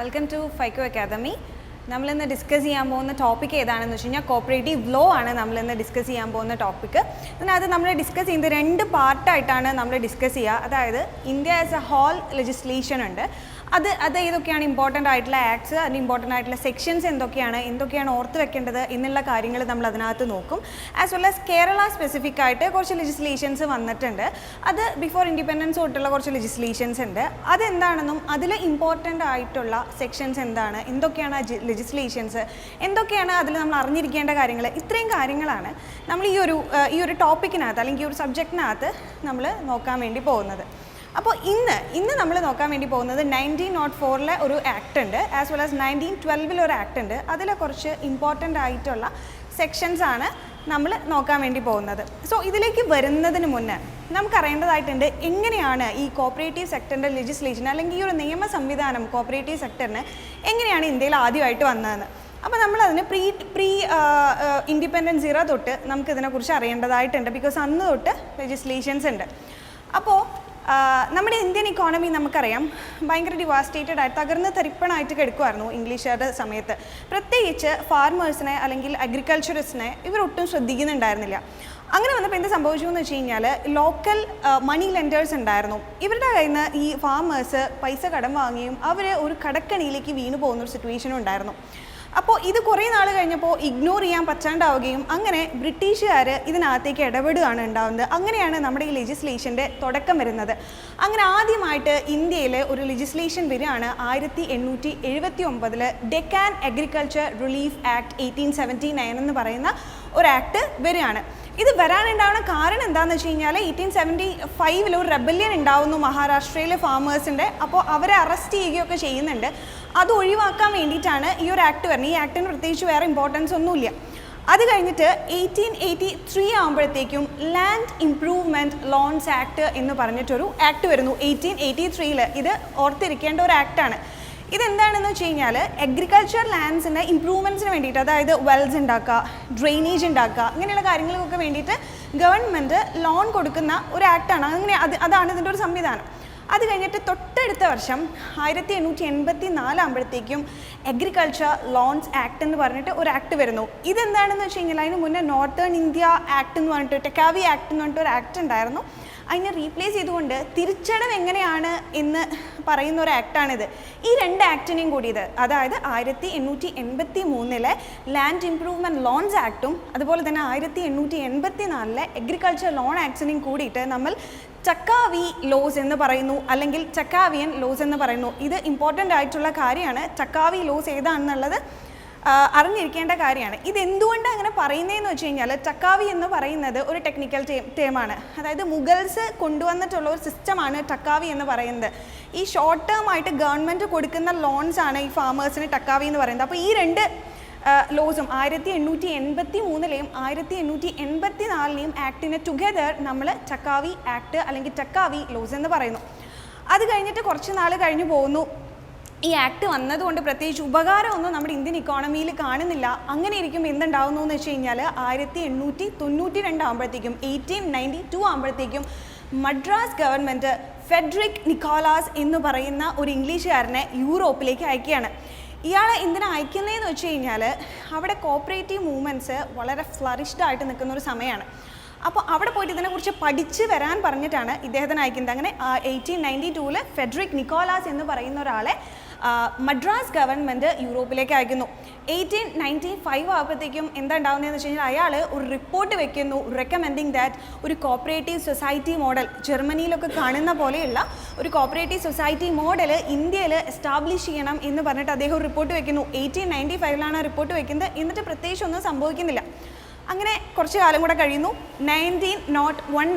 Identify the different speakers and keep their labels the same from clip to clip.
Speaker 1: Welcome to ഫൈക്കോ academy. നമ്മളിന്ന് discuss ചെയ്യാൻ പോകുന്ന ടോപ്പിക് ഏതാണെന്ന് വെച്ച് കഴിഞ്ഞാൽ കോപ്പറേറ്റീവ് ലോ ആണ് നമ്മളിന്ന് ഡിസ്കസ് ചെയ്യാൻ പോകുന്ന ടോപ്പിക്ക്. ഇതിനകത്ത് നമ്മൾ ഡിസ്കസ് ചെയ്യുന്നത് രണ്ട് പാർട്ടായിട്ടാണ് നമ്മൾ ഡിസ്കസ് ചെയ്യുക. അതായത് India as a whole legislation ഉണ്ട്, അത് ഏതൊക്കെയാണ് ഇമ്പോർട്ടൻ്റ് ആയിട്ടുള്ള ആക്ട്സ്, അതിന് ഇമ്പോർട്ടൻ്റ് ആയിട്ടുള്ള സെക്ഷൻസ് എന്തൊക്കെയാണ് ഓർത്ത് വെക്കേണ്ടത് എന്നുള്ള കാര്യങ്ങൾ നമ്മൾ അതിനകത്ത് നോക്കും. As well as Kerala specific ആയിട്ട് കുറച്ച് ലെജിസ്ലേഷൻസ് വന്നിട്ടുണ്ട്. അത് ബിഫോർ ഇൻഡിപെൻഡൻസ് തൊട്ടുള്ള കുറച്ച് ലെജിസ്ലേഷൻസ് ഉണ്ട്. അതെന്താണെന്നും അതിൽ ഇമ്പോർട്ടൻ്റ് ആയിട്ടുള്ള സെക്ഷൻസ് എന്തൊക്കെയാണ് ലെജിസ്ലേഷൻസ്, എന്തൊക്കെയാണ് അതിൽ നമ്മൾ അറിഞ്ഞിരിക്കേണ്ട കാര്യങ്ങൾ, ഇത്രയും കാര്യങ്ങളാണ് നമ്മൾ ഈ ഒരു ടോപ്പിക്കിനകത്ത് അല്ലെങ്കിൽ ഈ ഒരു സബ്ജക്റ്റിനകത്ത് നമ്മൾ നോക്കാൻ വേണ്ടി പോകുന്നത്. അപ്പോൾ ഇന്ന് നമ്മൾ നോക്കാൻ വേണ്ടി പോകുന്നത് 1904 ഒരു ആക്ട് ഉണ്ട്, ആസ് വെൽ ആസ് 1912 ഒരു ആക്ട് ഉണ്ട്. അതിലെ കുറച്ച് ഇമ്പോർട്ടൻ്റ് ആയിട്ടുള്ള സെക്ഷൻസ് ആണ് നമ്മൾ നോക്കാൻ വേണ്ടി പോകുന്നത്. സോ ഇതിലേക്ക് വരുന്നതിന് മുന്നേ നമുക്കറിയേണ്ടതായിട്ടുണ്ട് എങ്ങനെയാണ് ഈ കോപ്പറേറ്റീവ് സെക്ടറിൻ്റെ ലെജിസ്ലേഷൻ അല്ലെങ്കിൽ ഈ ഒരു നിയമ സംവിധാനം കോപ്പറേറ്റീവ് സെക്ടറിന് എങ്ങനെയാണ് ഇന്ത്യയിൽ ആദ്യമായിട്ട് വന്നതെന്ന്. അപ്പോൾ നമ്മളതിന് പ്രീ ഇൻഡിപെൻഡൻസ് ഇറ തൊട്ട് നമുക്കിതിനെക്കുറിച്ച് അറിയേണ്ടതായിട്ടുണ്ട്. ബിക്കോസ് അന്ന് തൊട്ട് ലെജിസ്ലേഷൻസ് ഉണ്ട്. അപ്പോൾ നമ്മുടെ ഇന്ത്യൻ ഇക്കോണമി നമുക്കറിയാം ഭയങ്കര ഡിവാസ്റ്റേറ്റഡ് ആയിട്ട് തകർന്ന് തരിപ്പണായിട്ട് കിടക്കുമായിരുന്നു ഇംഗ്ലീഷുകാരുടെ സമയത്ത്. പ്രത്യേകിച്ച് ഫാർമേഴ്സിനെ അല്ലെങ്കിൽ അഗ്രികൾച്ചറിസ്റ്റിനെ ഇവരൊട്ടും ശ്രദ്ധിക്കുന്നുണ്ടായിരുന്നില്ല. അങ്ങനെ വന്നപ്പോൾ എന്ത് സംഭവിച്ചു എന്ന് വെച്ച് കഴിഞ്ഞാൽ ലോക്കൽ മണി ലെൻഡേഴ്സ് ഉണ്ടായിരുന്നു. ഇവരുടെ കയ്യിൽ നിന്ന് ഈ ഫാമേഴ്സ് പൈസ കടം വാങ്ങിയും അവർ ഒരു കടക്കണിയിലേക്ക് വീണു പോകുന്നൊരു സിറ്റുവേഷനും ഉണ്ടായിരുന്നു. അപ്പോൾ ഇത് കുറേ നാൾ കഴിഞ്ഞപ്പോൾ ഇഗ്നോർ ചെയ്യാൻ പറ്റാണ്ടാവുകയും അങ്ങനെ ബ്രിട്ടീഷുകാർ ഇതിനകത്തേക്ക് ഇടപെടുകയാണ് ഉണ്ടാകുന്നത്. അങ്ങനെയാണ് നമ്മുടെ ഈ ലെജിസ്ലേഷൻ്റെ തുടക്കം വരുന്നത്. അങ്ങനെ ആദ്യമായിട്ട് ഇന്ത്യയിൽ ഒരു ലെജിസ്ലേഷൻ വരികയാണ് 1879 ഡെക്കാൻ അഗ്രികൾച്ചർ റിലീഫ് ആക്ട് 1879 എന്ന് പറയുന്ന ഒരു ആക്ട് വരികയാണ്. ഇത് വരാനുണ്ടാവുന്ന കാരണം എന്താണെന്ന് വെച്ച് കഴിഞ്ഞാൽ 1875 ഒരു റെബല്യൻ ഉണ്ടാവുന്നു മഹാരാഷ്ട്രയിലെ ഫാമേഴ്സിൻ്റെ. അപ്പോൾ അവരെ അറസ്റ്റ് ചെയ്യുകയൊക്കെ ചെയ്യുന്നുണ്ട്. അത് ഒഴിവാക്കാൻ വേണ്ടിയിട്ടാണ് ഈ ഒരു ആക്ട് വരുന്നത്. ഈ ആക്ടിന് പ്രത്യേകിച്ച് വേറെ ഇമ്പോർട്ടൻസ് ഒന്നുമില്ല. അത് കഴിഞ്ഞിട്ട് 1883 ആകുമ്പോഴത്തേക്കും ലാൻഡ് ഇംപ്രൂവ്മെൻറ്റ് ലോൺസ് ആക്ട് എന്ന് പറഞ്ഞിട്ടൊരു ആക്ട് വരുന്നു 1883. ഇത് ഓർത്തിരിക്കേണ്ട ഒരു ആക്ടാണ്. ഇതെന്താണെന്ന് വെച്ച് കഴിഞ്ഞാൽ അഗ്രികൾച്ചർ ലാൻഡ്സിൻ്റെ ഇംപ്രൂവ്മെൻറ്റ്സിന് വേണ്ടിയിട്ട്, അതായത് വെൽസ് ഉണ്ടാക്കുക, ഡ്രെയിനേജ് ഉണ്ടാക്കുക, ഇങ്ങനെയുള്ള കാര്യങ്ങൾക്കൊക്കെ വേണ്ടിയിട്ട് ഗവൺമെൻറ് ലോൺ കൊടുക്കുന്ന ഒരു ആക്ടാണ്. അതാണ് ഇതിൻ്റെ ഒരു സംവിധാനം. അത് കഴിഞ്ഞിട്ട് തൊട്ടടുത്ത വർഷം 1884 ആകുമ്പോഴത്തേക്കും അഗ്രികൾച്ചർ ലോൺസ് ആക്ട് എന്ന് പറഞ്ഞിട്ട് ഒരു ആക്ട് വരുന്നു. ഇതെന്താണെന്ന് വെച്ച് കഴിഞ്ഞാൽ അതിന് മുന്നേ നോർത്തേൺ ഇന്ത്യ ആക്ട് എന്ന് പറഞ്ഞിട്ട് ടെക്കാവി ആക്ട് എന്ന് പറഞ്ഞിട്ട് ഒരു ആക്ട് ഉണ്ടായിരുന്നു. അതിനെ റീപ്ലേസ് ചെയ്തുകൊണ്ട് തിരിച്ചടവ് എങ്ങനെയാണ് എന്ന് പറയുന്ന ഒരു ആക്ടാണിത്. ഈ രണ്ട് ആക്ടിനെയും കൂടിയത്, അതായത് 1883 ലാൻഡ് ഇംപ്രൂവ്മെൻറ്റ് ലോൺസ് ആക്ടും അതുപോലെ തന്നെ 1884 അഗ്രികൾച്ചർ ലോൺ ആക്ട്സിനെയും കൂടിയിട്ട് നമ്മൾ ചക്കാവി ലോസ് എന്ന് പറയുന്നു, അല്ലെങ്കിൽ ചക്കാവിയൻ ലോസ് എന്ന് പറയുന്നു. ഇത് ഇമ്പോർട്ടൻ്റ് ആയിട്ടുള്ള കാര്യമാണ്. ചക്കാവി ലോസ് ഏതാണെന്നുള്ളത് അറിഞ്ഞിരിക്കേണ്ട കാര്യമാണ്. ഇതെന്തുകൊണ്ട് അങ്ങനെ പറയുന്നതെന്ന് വെച്ച് കഴിഞ്ഞാൽ ചക്കാവി എന്ന് പറയുന്നത് ഒരു ടെക്നിക്കൽ ടേമാണ്. അതായത് മുഗൾസ് കൊണ്ടുവന്നിട്ടുള്ള ഒരു സിസ്റ്റമാണ് ടക്കാവി എന്ന് പറയുന്നത്. ഈ ഷോർട്ട് ടേം ആയിട്ട് ഗവൺമെൻറ് കൊടുക്കുന്ന ലോൺസ് ആണ് ഈ ഫാമേഴ്സിന് ടക്കാവി എന്ന് പറയുന്നത്. അപ്പോൾ ഈ രണ്ട് ലോസും 1883 1884 ആക്ടിനെ ടുഗദർ നമ്മൾ ചക്കാവി ആക്ട് അല്ലെങ്കിൽ ചക്കാവി ലോസ് എന്ന് പറയുന്നു. അത് കഴിഞ്ഞിട്ട് കുറച്ച് നാൾ കഴിഞ്ഞ് പോകുന്നു. ഈ ആക്ട് വന്നതുകൊണ്ട് പ്രത്യേകിച്ച് ഉപകാരമൊന്നും നമ്മുടെ ഇന്ത്യൻ ഇക്കോണമിയിൽ കാണുന്നില്ല. അങ്ങനെ ഇരിക്കുമ്പോൾ എന്തുണ്ടാവുന്നു എന്ന് വെച്ച് കഴിഞ്ഞാൽ 1892 ആകുമ്പോഴത്തേക്കും 1892 ആകുമ്പോഴത്തേക്കും മദ്രാസ് ഗവൺമെൻറ് ഫെഡറിക് നിക്കോളാസ് എന്ന് പറയുന്ന ഒരു ഇംഗ്ലീഷുകാരനെ യൂറോപ്പിലേക്ക് അയക്കുകയാണ്. ഇയാളെ എന്തിനാണ് അയക്കുന്നതെന്ന് വെച്ച് കഴിഞ്ഞാൽ അവിടെ കോപ്പറേറ്റീവ് മൂവ്മെൻറ്റ്സ് വളരെ ഫ്ലറിഷ്ഡ് ആയിട്ട് നിൽക്കുന്ന ഒരു സമയമാണ്. അപ്പോൾ അവിടെ പോയിട്ട് ഇതിനെക്കുറിച്ച് പഠിച്ച് വരാൻ പറഞ്ഞിട്ടാണ് ഇദ്ദേഹത്തിന് അയക്കുന്നത്. അങ്ങനെ 1892 ഫെഡറിക് നിക്കോളാസ് എന്ന് പറയുന്ന ഒരാളെ മദ്രാസ് ഗവൺമെൻറ് യൂറോപ്പിലേക്ക് അയക്കുന്നു. 1895 ആകുമ്പോഴത്തേക്കും എന്താ ഉണ്ടാകുന്നതെന്ന് വെച്ച് കഴിഞ്ഞാൽ അയാൾ ഒരു റിപ്പോർട്ട് വെക്കുന്നു റെക്കമെൻഡിങ് ദാറ്റ് ഒരു കോപ്പറേറ്റീവ് സൊസൈറ്റി മോഡൽ, ജർമ്മനിയിലൊക്കെ കാണുന്ന പോലെയുള്ള ഒരു കോപ്പറേറ്റീവ് സൊസൈറ്റി മോഡൽ ഇന്ത്യയിൽ എസ്റ്റാബ്ലിഷ് ചെയ്യണം എന്ന് പറഞ്ഞിട്ട് അദ്ദേഹം ഒരു റിപ്പോർട്ട് വെക്കുന്നു. 1895 റിപ്പോർട്ട് വെക്കുന്നത്. എന്നിട്ട് പ്രത്യേകിച്ച് ഒന്നും സംഭവിക്കുന്നില്ല. അങ്ങനെ കുറച്ച് കാലം കൂടെ കഴിയുന്നു. 1901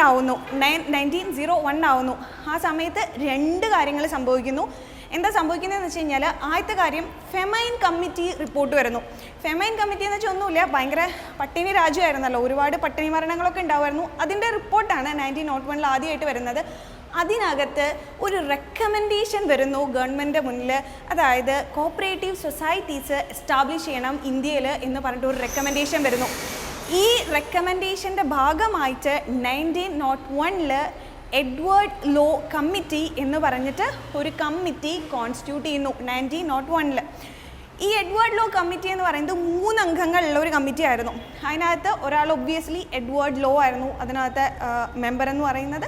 Speaker 1: ആവുന്നു. ആ സമയത്ത് രണ്ട് കാര്യങ്ങൾ സംഭവിക്കുന്നു. എന്താ സംഭവിക്കുന്നതെന്ന് വെച്ച് കഴിഞ്ഞാൽ ആദ്യത്തെ കാര്യം ഫെമൈൻ കമ്മിറ്റി റിപ്പോർട്ട് വരുന്നു. ഫെമൈൻ കമ്മിറ്റി എന്ന് വെച്ചാൽ ഒന്നുമില്ല, ഭയങ്കര പട്ടിണി രാജ്യമായിരുന്നല്ലോ, ഒരുപാട് പട്ടിണി മരണങ്ങളൊക്കെ ഉണ്ടാവുമായിരുന്നു. അതിൻ്റെ റിപ്പോർട്ടാണ് 1901 ആദ്യമായിട്ട് വരുന്നത്. അതിനകത്ത് ഒരു റെക്കമെൻഡേഷൻ വരുന്നു ഗവൺമെൻറ്റിൻ്റെ മുന്നിൽ. അതായത് കോപ്പറേറ്റീവ് സൊസൈറ്റീസ് എസ്റ്റാബ്ലിഷ് ചെയ്യണം ഇന്ത്യയിൽ എന്ന് പറഞ്ഞിട്ട് ഒരു റെക്കമെൻഡേഷൻ വരുന്നു. ഈ റെക്കമെൻഡേഷൻ്റെ ഭാഗമായിട്ട് 1901 എഡ്വേർഡ് ലോ കമ്മിറ്റി എന്ന് പറഞ്ഞിട്ട് ഒരു കമ്മിറ്റി കോൺസ്റ്റിറ്റ്യൂട്ട് ചെയ്യുന്നു 1901. ഈ എഡ്വേർഡ് ലോ കമ്മിറ്റി എന്ന് പറയുന്നത് 3 അംഗങ്ങളുള്ള ഒരു കമ്മിറ്റി ആയിരുന്നു. അതിനകത്ത് ഒരാൾ ഒബ്വിയസ്ലി എഡ്വേർഡ് ലോ ആയിരുന്നു അതിനകത്ത് മെമ്പർ എന്ന് പറയുന്നത്.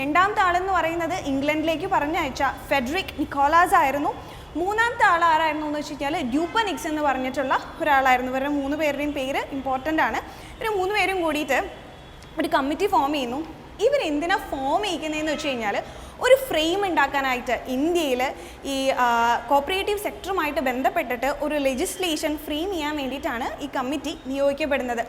Speaker 1: രണ്ടാമത്തെ ആളെന്ന് പറയുന്നത് ഇംഗ്ലണ്ടിലേക്ക് പറഞ്ഞയച്ച ഫെഡറിക് നിക്കോളാസ് ആയിരുന്നു. മൂന്നാമത്തെ ആൾ ആരായിരുന്നു എന്ന് വെച്ച് കഴിഞ്ഞാൽ ഡ്യൂപ്പനിക്സ് എന്ന് പറഞ്ഞിട്ടുള്ള ഒരാളായിരുന്നു. ഇവരുടെ 3 പേരുടെയും പേര് ഇമ്പോർട്ടൻ്റ് ആണ്. ഇവർ 3 പേരും കൂടിയിട്ട് ഒരു കമ്മിറ്റി ഫോം ചെയ്യുന്നു. ഇവരെന്തിനാ ഫോം ചെയ്യിക്കുന്നതെന്ന് വെച്ച് കഴിഞ്ഞാൽ ഒരു ഫ്രെയിം ഉണ്ടാക്കാനായിട്ട് ഇന്ത്യയിൽ ഈ കോപ്പറേറ്റീവ് സെക്ടറുമായിട്ട് ബന്ധപ്പെട്ടിട്ട് ഒരു ലെജിസ്ലേഷൻ ഫ്രെയിം ചെയ്യാൻ വേണ്ടിയിട്ടാണ് ഈ കമ്മിറ്റി നിയോഗിക്കപ്പെടുന്നത്.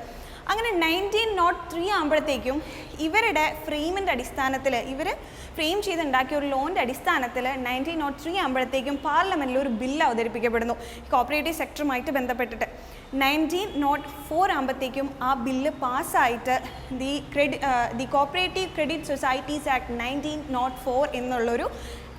Speaker 1: അങ്ങനെ 1903 ആകുമ്പോഴത്തേക്കും ഇവരുടെ ഫ്രെയിമിൻ്റെ അടിസ്ഥാനത്തിൽ ഇവർ ഫ്രെയിം ചെയ്തുണ്ടാക്കിയ ഒരു ലോൻ്റെ അടിസ്ഥാനത്തിൽ 1903 ആകുമ്പോഴത്തേക്കും പാർലമെൻറ്റിൽ ഒരു ബില്ല് അവതരിപ്പിക്കപ്പെടുന്നു കോപ്പറേറ്റീവ് സെക്ടറുമായിട്ട് ബന്ധപ്പെട്ടിട്ട്. 1904 ആകുമ്പോഴത്തേക്കും ആ ബില്ല് പാസ്സായിട്ട് the cooperative credit societies act 1904 എന്നുള്ളൊരു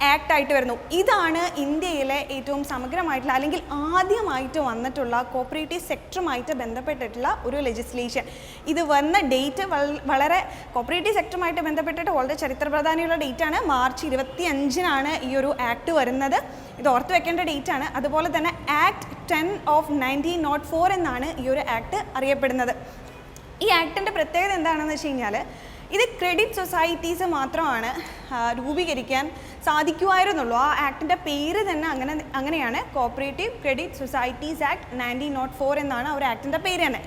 Speaker 1: ആക്റ്റായിട്ട് വരുന്നു. ഇതാണ് ഇന്ത്യയിലെ ഏറ്റവും സമഗ്രമായിട്ടുള്ള അല്ലെങ്കിൽ ആദ്യമായിട്ട് വന്നിട്ടുള്ള കോപ്പറേറ്റീവ് സെക്ടറുമായിട്ട് ബന്ധപ്പെട്ടിട്ടുള്ള ഒരു ലെജിസ്ലേഷൻ. ഇത് വന്ന ഡേറ്റ് വളരെ കോപ്പറേറ്റീവ് സെക്ടറുമായിട്ട് ബന്ധപ്പെട്ടിട്ട് വളരെ ചരിത്രപ്രാധാന്യമുള്ള ഡേറ്റാണ്. മാർച്ച് 25 ഈ ഒരു ആക്ട് വരുന്നത്. ഇത് ഓർത്ത് വെക്കേണ്ട ഡേറ്റാണ്. അതുപോലെ തന്നെ ആക്ട് 10 ഓഫ് 1904 എന്നാണ് ഈ ഒരു ആക്ട് അറിയപ്പെടുന്നത്. ഈ ആക്ടിൻ്റെ പ്രത്യേകത എന്താണെന്ന് വെച്ച് കഴിഞ്ഞാൽ ഇത് ക്രെഡിറ്റ് സൊസൈറ്റീസ് മാത്രമാണ് രൂപീകരിക്കാൻ സാധിക്കുമായിരുന്നുള്ളൂ. ആ ആക്ടിൻ്റെ പേര് തന്നെ അങ്ങനെയാണ്, കോപ്പറേറ്റീവ് ക്രെഡിറ്റ് സൊസൈറ്റീസ് ആക്ട് 1904 എന്നാണ് ആ ഒരു ആക്ടിൻ്റെ പേര് തന്നെ.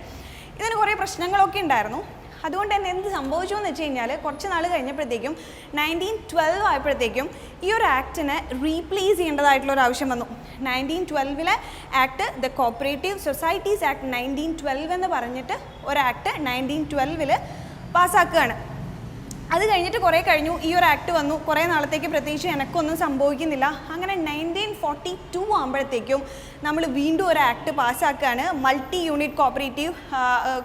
Speaker 1: ഇതിന് കുറേ പ്രശ്നങ്ങളൊക്കെ ഉണ്ടായിരുന്നു. അതുകൊണ്ട് തന്നെ എന്ത് സംഭവിച്ചു എന്ന് വെച്ച് കഴിഞ്ഞാൽ കുറച്ച് നാൾ കഴിഞ്ഞപ്പോഴത്തേക്കും 1912 ആയപ്പോഴത്തേക്കും ഈ ഒരു ആക്ടിനെ റീപ്ലേസ് ചെയ്യേണ്ടതായിട്ടുള്ള ഒരു ആവശ്യം വന്നു. 1912 act the cooperative societies act 1912 എന്ന് പറഞ്ഞിട്ട് ഒരു ആക്ട് 1912 പാസ്സാക്കുകയാണ്. അത് കഴിഞ്ഞിട്ട് കുറേ കഴിഞ്ഞു, ഈ ഒരു ആക്ട് വന്നു. കുറേ നാളത്തേക്ക് പ്രത്യേകിച്ച് എനക്കൊന്നും സംഭവിക്കുന്നില്ല. അങ്ങനെ 1942 ആകുമ്പോഴത്തേക്കും നമ്മൾ വീണ്ടും ഒരു ആക്ട് പാസ്സാക്കുകയാണ്, multi unit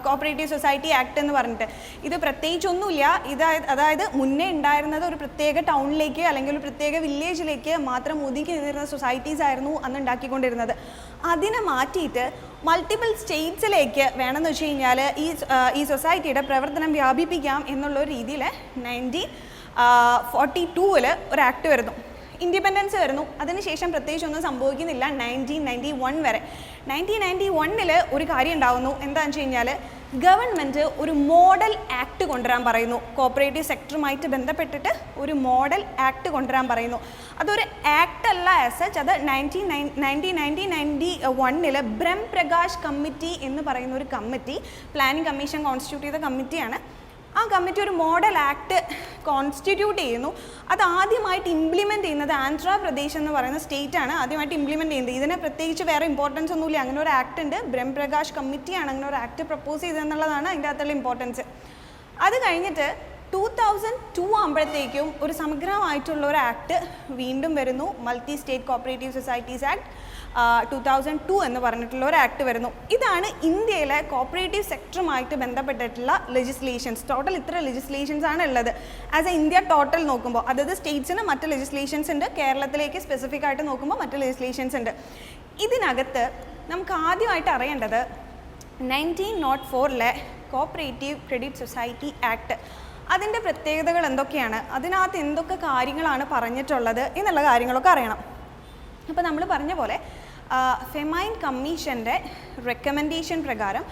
Speaker 1: cooperative society act എന്ന് പറഞ്ഞിട്ട്. ഇത് പ്രത്യേകിച്ചൊന്നുമില്ല. അതായത് മുന്നേ ഉണ്ടായിരുന്നത് ഒരു പ്രത്യേക ടൗണിലേക്ക് അല്ലെങ്കിൽ ഒരു പ്രത്യേക വില്ലേജിലേക്ക് മാത്രം ഒതുക്കി നിന്നിരുന്ന സൊസൈറ്റീസ് ആയിരുന്നു അന്ന് ഉണ്ടാക്കിക്കൊണ്ടിരുന്നത്. അതിനെ മാറ്റിയിട്ട് മൾട്ടിപ്പിൾ സ്റ്റേറ്റ്സിലേക്ക് വേണമെന്ന് വെച്ച് കഴിഞ്ഞാൽ ഈ സൊസൈറ്റിയുടെ പ്രവർത്തനം വ്യാപിപ്പിക്കാം എന്നുള്ള രീതിയിൽ 1942 ഒരു ആക്ട് വരുന്നു. ഇൻഡിപെൻഡൻസ് വരുന്നു. അതിനുശേഷം പ്രത്യേകിച്ചൊന്നും സംഭവിക്കുന്നില്ല 1991 വരെ. 1991 ഒരു കാര്യം ഉണ്ടാകുന്നു. എന്താണെന്ന് വെച്ച് കഴിഞ്ഞാൽ ഗവൺമെൻറ് ഒരു മോഡൽ ആക്ട് കൊണ്ടുവരാൻ പറയുന്നു. കോപ്പറേറ്റീവ് സെക്ടറുമായിട്ട് ബന്ധപ്പെട്ടിട്ട് ഒരു മോഡൽ ആക്ട് കൊണ്ടുവരാൻ പറയുന്നു. അതൊരു ആക്ട് അല്ല ആസ് സച്ച്. അത് 1991 ബ്രഹ്ം പ്രകാശ് കമ്മിറ്റി എന്ന് പറയുന്ന ഒരു കമ്മിറ്റി, പ്ലാനിംഗ് കമ്മീഷൻ കോൺസ്റ്റിറ്റ്യൂട്ട് ചെയ്ത കമ്മിറ്റിയാണ്. ആ കമ്മിറ്റി ഒരു മോഡൽ ആക്ട് കോൺസ്റ്റിറ്റ്യൂട്ട് ചെയ്യുന്നു. അത് ആദ്യമായിട്ട് ഇംപ്ലിമെൻറ്റ് ചെയ്യുന്നത് ആന്ധ്രാപ്രദേശ് എന്ന് പറയുന്ന സ്റ്റേറ്റാണ് ആദ്യമായിട്ട് ഇംപ്ലിമെൻറ്റ് ചെയ്യുന്നത്. ഇതിന് പ്രത്യേകിച്ച് വേറെ ഇമ്പോർട്ടൻസ് ഒന്നുമില്ല. അങ്ങനെ ഒരു ആക്ട് ഉണ്ട്, ബ്രഹ്ം പ്രകാശ് കമ്മിറ്റിയാണ് അങ്ങനെ ഒരു ആക്ട് പ്രപ്പോസ് ചെയ്തതെന്നുള്ളതാണ് അതിൻ്റെ അകത്തുള്ള ഇമ്പോർട്ടൻസ്. അത് കഴിഞ്ഞിട്ട് 2002 ആകുമ്പോഴത്തേക്കും ഒരു സമഗ്രമായിട്ടുള്ള ഒരു ആക്ട് വീണ്ടും വരുന്നു, multi state cooperative societies act 2002 എന്ന് പറഞ്ഞിട്ടുള്ള ഒരു ആക്ട് വരുന്നു. ഇതാണ് ഇന്ത്യയിലെ കോപ്പറേറ്റീവ് സെക്ടറുമായിട്ട് ബന്ധപ്പെട്ടിട്ടുള്ള ലെജിസ്ലേഷൻസ്. ടോട്ടൽ ഇത്ര ലെജിസ്ലേഷൻസ് ആണ് ഉള്ളത്. ആസ് എ ഇന്ത്യ ടോട്ടൽ നോക്കുമ്പോൾ അതായത് സ്റ്റേറ്റ്സിന് മറ്റ് ലെജിസ്ലേഷൻസ് ഉണ്ട്, കേരളത്തിലേക്ക് സ്പെസിഫിക് ആയിട്ട് നോക്കുമ്പോൾ മറ്റ് ലെജിസ്ലേഷൻസ് ഉണ്ട്. ഇതിനകത്ത് നമുക്ക് ആദ്യമായിട്ട് അറിയേണ്ടത് 1904 കോപ്പറേറ്റീവ് ക്രെഡിറ്റ് സൊസൈറ്റി ആക്ട്. അതിൻ്റെ പ്രത്യേകതകൾ എന്തൊക്കെയാണ്, അതിനകത്ത് എന്തൊക്കെ കാര്യങ്ങളാണ് പറഞ്ഞിട്ടുള്ളത് എന്നുള്ള കാര്യങ്ങളൊക്കെ അറിയണം. അപ്പോൾ നമ്മൾ പറഞ്ഞ പോലെ ഫെമൈൻ കമ്മീഷൻ്റെ റെക്കമെൻഡേഷൻ പ്രകാരം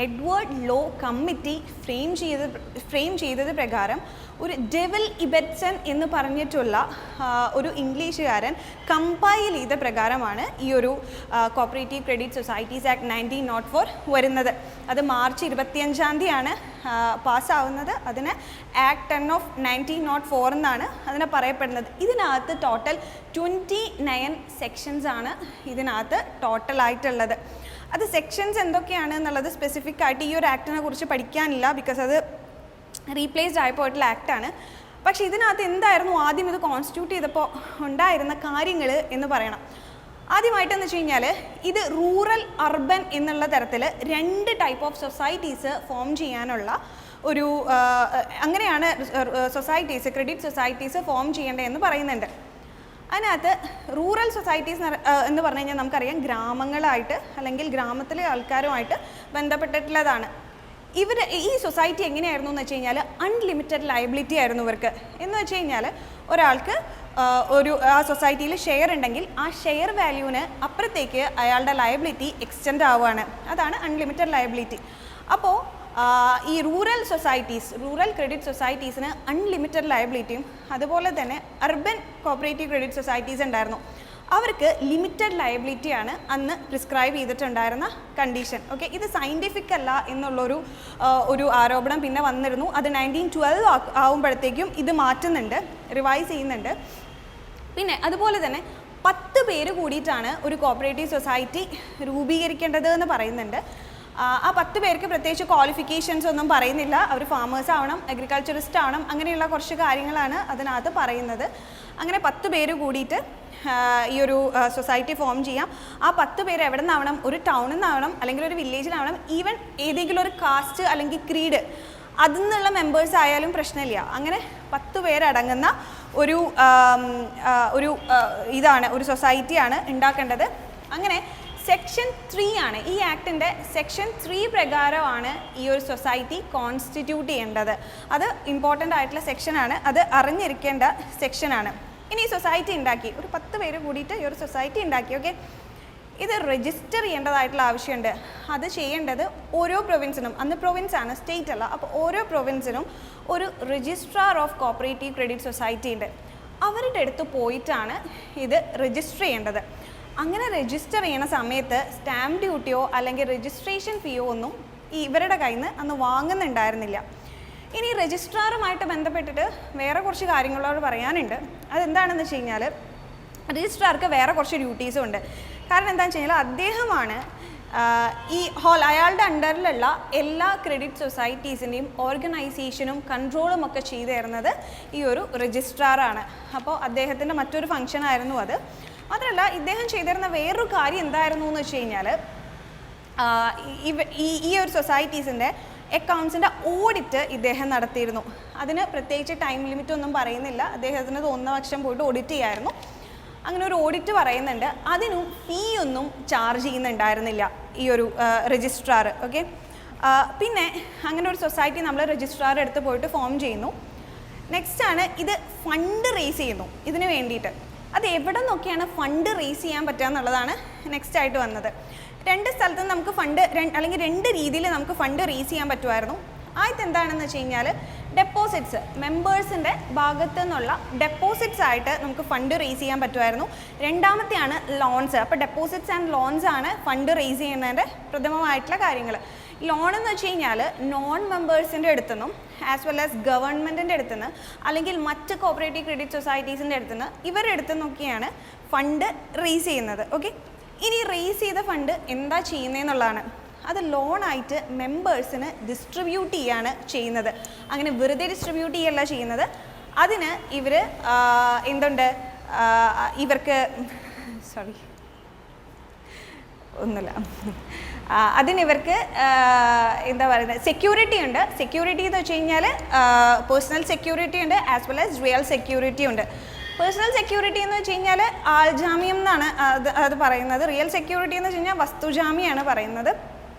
Speaker 1: എഡ്വേർഡ് ലോ കമ്മിറ്റി ഫ്രെയിം ചെയ്തത് പ്രകാരം ഒരു ഡെവിൽ ഇബെറ്റ്സൺ എന്ന് പറഞ്ഞിട്ടുള്ള ഒരു ഇംഗ്ലീഷുകാരൻ കമ്പൈൽ ചെയ്ത പ്രകാരമാണ് ഈ ഒരു കോപ്പറേറ്റീവ് ക്രെഡിറ്റ് സൊസൈറ്റീസ് ആക്ട് 1904 വരുന്നത്. അത് മാർച്ച് 25 പാസ്സാവുന്നത്. അതിന് ആക്ട് 10 ഓഫ് 1904 എന്നാണ് അതിനെ പറയപ്പെടുന്നത്. ഇതിനകത്ത് ടോട്ടൽ 29 സെക്ഷൻസ് ആണ് ഇതിനകത്ത് ടോട്ടലായിട്ടുള്ളത്. അത് സെക്ഷൻസ് എന്തൊക്കെയാണ് എന്നുള്ളത് സ്പെസിഫിക് ആയിട്ട് ഈ ഒരു ആക്ടിനെ കുറിച്ച് പഠിക്കാനില്ല, ബിക്കോസ് അത് റീപ്ലേസ്ഡ് ആയിപ്പോയിട്ടുള്ള ആക്ടാണ്. പക്ഷേ ഇതിനകത്ത് എന്തായിരുന്നു ആദ്യം ഇത് കോൺസ്റ്റിറ്റ്യൂട്ട് ചെയ്തപ്പോൾ ഉണ്ടായിരുന്ന കാര്യങ്ങൾ എന്ന് പറയണം. ആദ്യമായിട്ടെന്ന് വെച്ച് കഴിഞ്ഞാൽ ഇത് റൂറൽ അർബൻ എന്നുള്ള തരത്തിൽ 2 ടൈപ്പ് ഓഫ് സൊസൈറ്റീസ് ഫോം ചെയ്യാനുള്ള ഒരു അങ്ങനെയാണ് സൊസൈറ്റീസ് ക്രെഡിറ്റ് സൊസൈറ്റീസ് ഫോം ചെയ്യേണ്ടതെന്ന് പറയുന്നുണ്ട്. അതിനകത്ത് റൂറൽ സൊസൈറ്റീസ് എന്ന് പറഞ്ഞു കഴിഞ്ഞാൽ നമുക്കറിയാം ഗ്രാമങ്ങളായിട്ട് അല്ലെങ്കിൽ ഗ്രാമത്തിലെ ആൾക്കാരുമായിട്ട് ബന്ധപ്പെട്ടിട്ടുള്ളതാണ്. ഈ സൊസൈറ്റി എങ്ങനെയായിരുന്നു എന്ന് വെച്ച് കഴിഞ്ഞാൽ അൺലിമിറ്റഡ് ലയബിലിറ്റി ആയിരുന്നു ഇവർക്ക്. എന്ന് വെച്ച് കഴിഞ്ഞാൽ ഒരാൾക്ക് ആ സൊസൈറ്റിയിൽ ഷെയർ ഉണ്ടെങ്കിൽ ആ ഷെയർ വാല്യൂവിന് അപ്പുറത്തേക്ക് അയാളുടെ ലയബിലിറ്റി എക്സ്റ്റെൻഡ് ആവുകയാണ്. അതാണ് അൺലിമിറ്റഡ് ലയബിലിറ്റി. അപ്പോൾ ഈ റൂറൽ ക്രെഡിറ്റ് സൊസൈറ്റീസിന് അൺലിമിറ്റഡ് ലയബിലിറ്റിയും അതുപോലെ തന്നെ അർബൻ കോപ്പറേറ്റീവ് ക്രെഡിറ്റ് സൊസൈറ്റീസ് ഉണ്ടായിരുന്നു. അവർക്ക് ലിമിറ്റഡ് ലയബിലിറ്റിയാണ് അന്ന് പ്രിസ്ക്രൈബ് ചെയ്തിട്ടുണ്ടായിരുന്ന കണ്ടീഷൻ. ഓക്കെ, ഇത് സയൻറ്റിഫിക് അല്ല എന്നുള്ളൊരു ആരോപണം പിന്നെ വന്നിരുന്നു. അത് 1912 ആവുമ്പോഴത്തേക്കും ഇത് മാറ്റുന്നുണ്ട്, റിവൈസ് ചെയ്യുന്നുണ്ട്. പിന്നെ അതുപോലെ തന്നെ 10 പേര് കൂടിയിട്ടാണ് ഒരു കോപ്പറേറ്റീവ് സൊസൈറ്റി രൂപീകരിക്കേണ്ടത് എന്ന് പറയുന്നുണ്ട്. ആ 10 പേർക്ക് പ്രത്യേകിച്ച് ക്വാളിഫിക്കേഷൻസ് ഒന്നും പറയുന്നില്ല. അവർ ഫാമേഴ്സ് ആവണം, അഗ്രികൾച്ചറിസ്റ്റ് ആവണം, അങ്ങനെയുള്ള കുറച്ച് കാര്യങ്ങളാണ് അതിനകത്ത് പറയുന്നത്. അങ്ങനെ 10 പേര് കൂടിയിട്ട് ഈ ഒരു സൊസൈറ്റി ഫോം ചെയ്യാം. ആ 10 പേര് എവിടെ നിന്നാവണം? ഒരു ടൗണിൽ നിന്നാവണം, അല്ലെങ്കിൽ ഒരു വില്ലേജിലാവണം, ഈവൻ ഏതെങ്കിലും ഒരു കാസ്റ്റ് അല്ലെങ്കിൽ ക്രീഡ് അതിൽ നിന്നുള്ള മെമ്പേഴ്സ് ആയാലും പ്രശ്നമില്ല. അങ്ങനെ 10 പേരടങ്ങുന്ന ഒരു സൊസൈറ്റിയാണ് ഉണ്ടാക്കേണ്ടത്. അങ്ങനെ സെക്ഷൻ 3 ആണ് ഈ ആക്ടിൻ്റെ സെക്ഷൻ 3 പ്രകാരമാണ് ഈ ഒരു സൊസൈറ്റി കോൺസ്റ്റിറ്റ്യൂട്ട് ചെയ്യേണ്ടത്. അത് ഇമ്പോർട്ടൻ്റ് ആയിട്ടുള്ള സെക്ഷനാണ്, അത് അറിഞ്ഞിരിക്കേണ്ട സെക്ഷനാണ്. ഇനി ഈ സൊസൈറ്റി ഉണ്ടാക്കി, ഒരു 10 പേര് കൂടിയിട്ട് ഈ ഒരു സൊസൈറ്റി ഉണ്ടാക്കി. ഓക്കെ, ഇത് രജിസ്റ്റർ ചെയ്യേണ്ടതായിട്ടുള്ള ആവശ്യമുണ്ട്. അത് ചെയ്യേണ്ടത് ഓരോ പ്രൊവിൻസിനും, അന്ന് പ്രൊവിൻസാണ്, സ്റ്റേറ്റ് അല്ല, അപ്പോൾ ഓരോ പ്രൊവിൻസിനും ഒരു registrar of cooperative credit society ഉണ്ട്. അവരുടെ അടുത്ത് പോയിട്ടാണ് ഇത് രജിസ്റ്റർ ചെയ്യേണ്ടത്. അങ്ങനെ രജിസ്റ്റർ ചെയ്യുന്ന സമയത്ത് സ്റ്റാമ്പ് ഡ്യൂട്ടിയോ അല്ലെങ്കിൽ രജിസ്ട്രേഷൻ ഫീയോ ഒന്നും ഇവരുടെ കയ്യിൽ നിന്ന് അന്ന് വാങ്ങുന്നുണ്ടായിരുന്നില്ല. ഇനി രജിസ്ട്രാറുമായിട്ട് ബന്ധപ്പെട്ടിട്ട് വേറെ കുറച്ച് കാര്യങ്ങളോട് പറയാനുണ്ട്. അതെന്താണെന്ന് വെച്ച് കഴിഞ്ഞാൽ രജിസ്ട്രാർക്ക് വേറെ കുറച്ച് ഡ്യൂട്ടീസും ഉണ്ട്. കാരണം എന്താണെന്ന് വെച്ച് കഴിഞ്ഞാൽ അദ്ദേഹമാണ് അയാളുടെ അണ്ടറിലുള്ള എല്ലാ ക്രെഡിറ്റ് സൊസൈറ്റീസിൻ്റെയും ഓർഗനൈസേഷനും കൺട്രോളും ഒക്കെ ചെയ്തു തരുന്നത് ഈ ഒരു രജിസ്ട്രാറാണ്. അപ്പോൾ അദ്ദേഹത്തിൻ്റെ മറ്റൊരു ഫംഗ്ഷനായിരുന്നു അത്. മാത്രമല്ല ഇദ്ദേഹം ചെയ്തിരുന്ന വേറൊരു കാര്യം എന്തായിരുന്നു എന്ന് വെച്ച് കഴിഞ്ഞാൽ ഈ ഒരു സൊസൈറ്റീസിൻ്റെ അക്കൗണ്ട്സിൻ്റെ ഓഡിറ്റ് ഇദ്ദേഹം നടത്തിയിരുന്നു. അതിന് പ്രത്യേകിച്ച് ടൈം ലിമിറ്റ് ഒന്നും പറയുന്നില്ല. അദ്ദേഹത്തിന് തോന്നുന്ന പക്ഷം പോയിട്ട് ഓഡിറ്റ് ചെയ്യായിരുന്നു. അങ്ങനെ ഒരു ഓഡിറ്റ് പറയുന്നുണ്ട്. അതിനും ഫീ ഒന്നും ചാർജ് ചെയ്യുന്നുണ്ടായിരുന്നില്ല ഈ ഒരു രജിസ്ട്രാർ. ഓക്കെ, പിന്നെ അങ്ങനെ ഒരു സൊസൈറ്റി നമ്മൾ രജിസ്ട്രാർ എടുത്ത് പോയിട്ട് ഫോം ചെയ്യുന്നു. നെക്സ്റ്റ് ആണ് ഇത് ഫണ്ട് റേസ് ചെയ്യുന്നു ഇതിന് വേണ്ടിയിട്ട്. അത് എവിടെ നോക്കിയാണ് ഫണ്ട് റേസ് ചെയ്യാൻ പറ്റുക എന്നുള്ളതാണ് നെക്സ്റ്റ് ആയിട്ട് വന്നത്. 2 സ്ഥലത്തും നമുക്ക് ഫണ്ട് അല്ലെങ്കിൽ 2 രീതിയിൽ നമുക്ക് ഫണ്ട് റേസ് ചെയ്യാൻ പറ്റുമായിരുന്നു. ആദ്യത്തെ എന്താണെന്ന് വെച്ച് കഴിഞ്ഞാൽ ഡെപ്പോസിറ്റ്സ്, മെമ്പേഴ്സിൻ്റെ ഭാഗത്തു നിന്നുള്ള ഡെപ്പോസിറ്റ്സ് ആയിട്ട് നമുക്ക് ഫണ്ട് റേസ് ചെയ്യാൻ പറ്റുമായിരുന്നു. രണ്ടാമത്തെയാണ് ലോൺസ്. അപ്പോൾ ഡെപ്പോസിറ്റ്സ് ആൻഡ് ലോൺസ് ആണ് ഫണ്ട് റേസ് ചെയ്യുന്നതിൻ്റെ പ്രഥമമായിട്ടുള്ള കാര്യങ്ങൾ. ലോൺ എന്ന് വെച്ച് കഴിഞ്ഞാൽ നോൺ മെമ്പേഴ്സിൻ്റെ അടുത്തുനിന്നും ആസ് വെൽ ആസ് ഗവൺമെൻറ്റിൻ്റെ അടുത്തുനിന്ന് അല്ലെങ്കിൽ മറ്റ് കോപ്പറേറ്റീവ് ക്രെഡിറ്റ് സൊസൈറ്റീസിൻ്റെ അടുത്തുനിന്ന് ഇവരുടെ അടുത്ത് നോക്കിയാണ് ഫണ്ട് റേസ് ചെയ്യുന്നത്. ഓക്കെ, ഇനി റേസ് ചെയ്ത ഫണ്ട് എന്താ ചെയ്യുന്നതെന്നുള്ളതാണ്. അത് ലോണായിട്ട് മെമ്പേഴ്സിന് ഡിസ്ട്രിബ്യൂട്ട് ചെയ്യാണ് ചെയ്യുന്നത്. അങ്ങനെ വെറുതെ ഡിസ്ട്രിബ്യൂട്ട് ചെയ്യല്ല ചെയ്യുന്നത്. അതിന് അതിനിവർക്ക് എന്താ പറയുന്നത്, സെക്യൂരിറ്റി ഉണ്ട്. സെക്യൂരിറ്റി എന്ന് വെച്ച് കഴിഞ്ഞാൽ പേഴ്സണൽ സെക്യൂരിറ്റി ഉണ്ട് as well as real security ഉണ്ട്. പേഴ്സണൽ സെക്യൂരിറ്റി എന്ന് വെച്ച് കഴിഞ്ഞാൽ ആൾജാമ്യം എന്നാണ് അത് പറയുന്നത്. റിയൽ സെക്യൂരിറ്റി എന്ന് വെച്ച് കഴിഞ്ഞാൽ വസ്തുജാമ്യമാണ് പറയുന്നത്.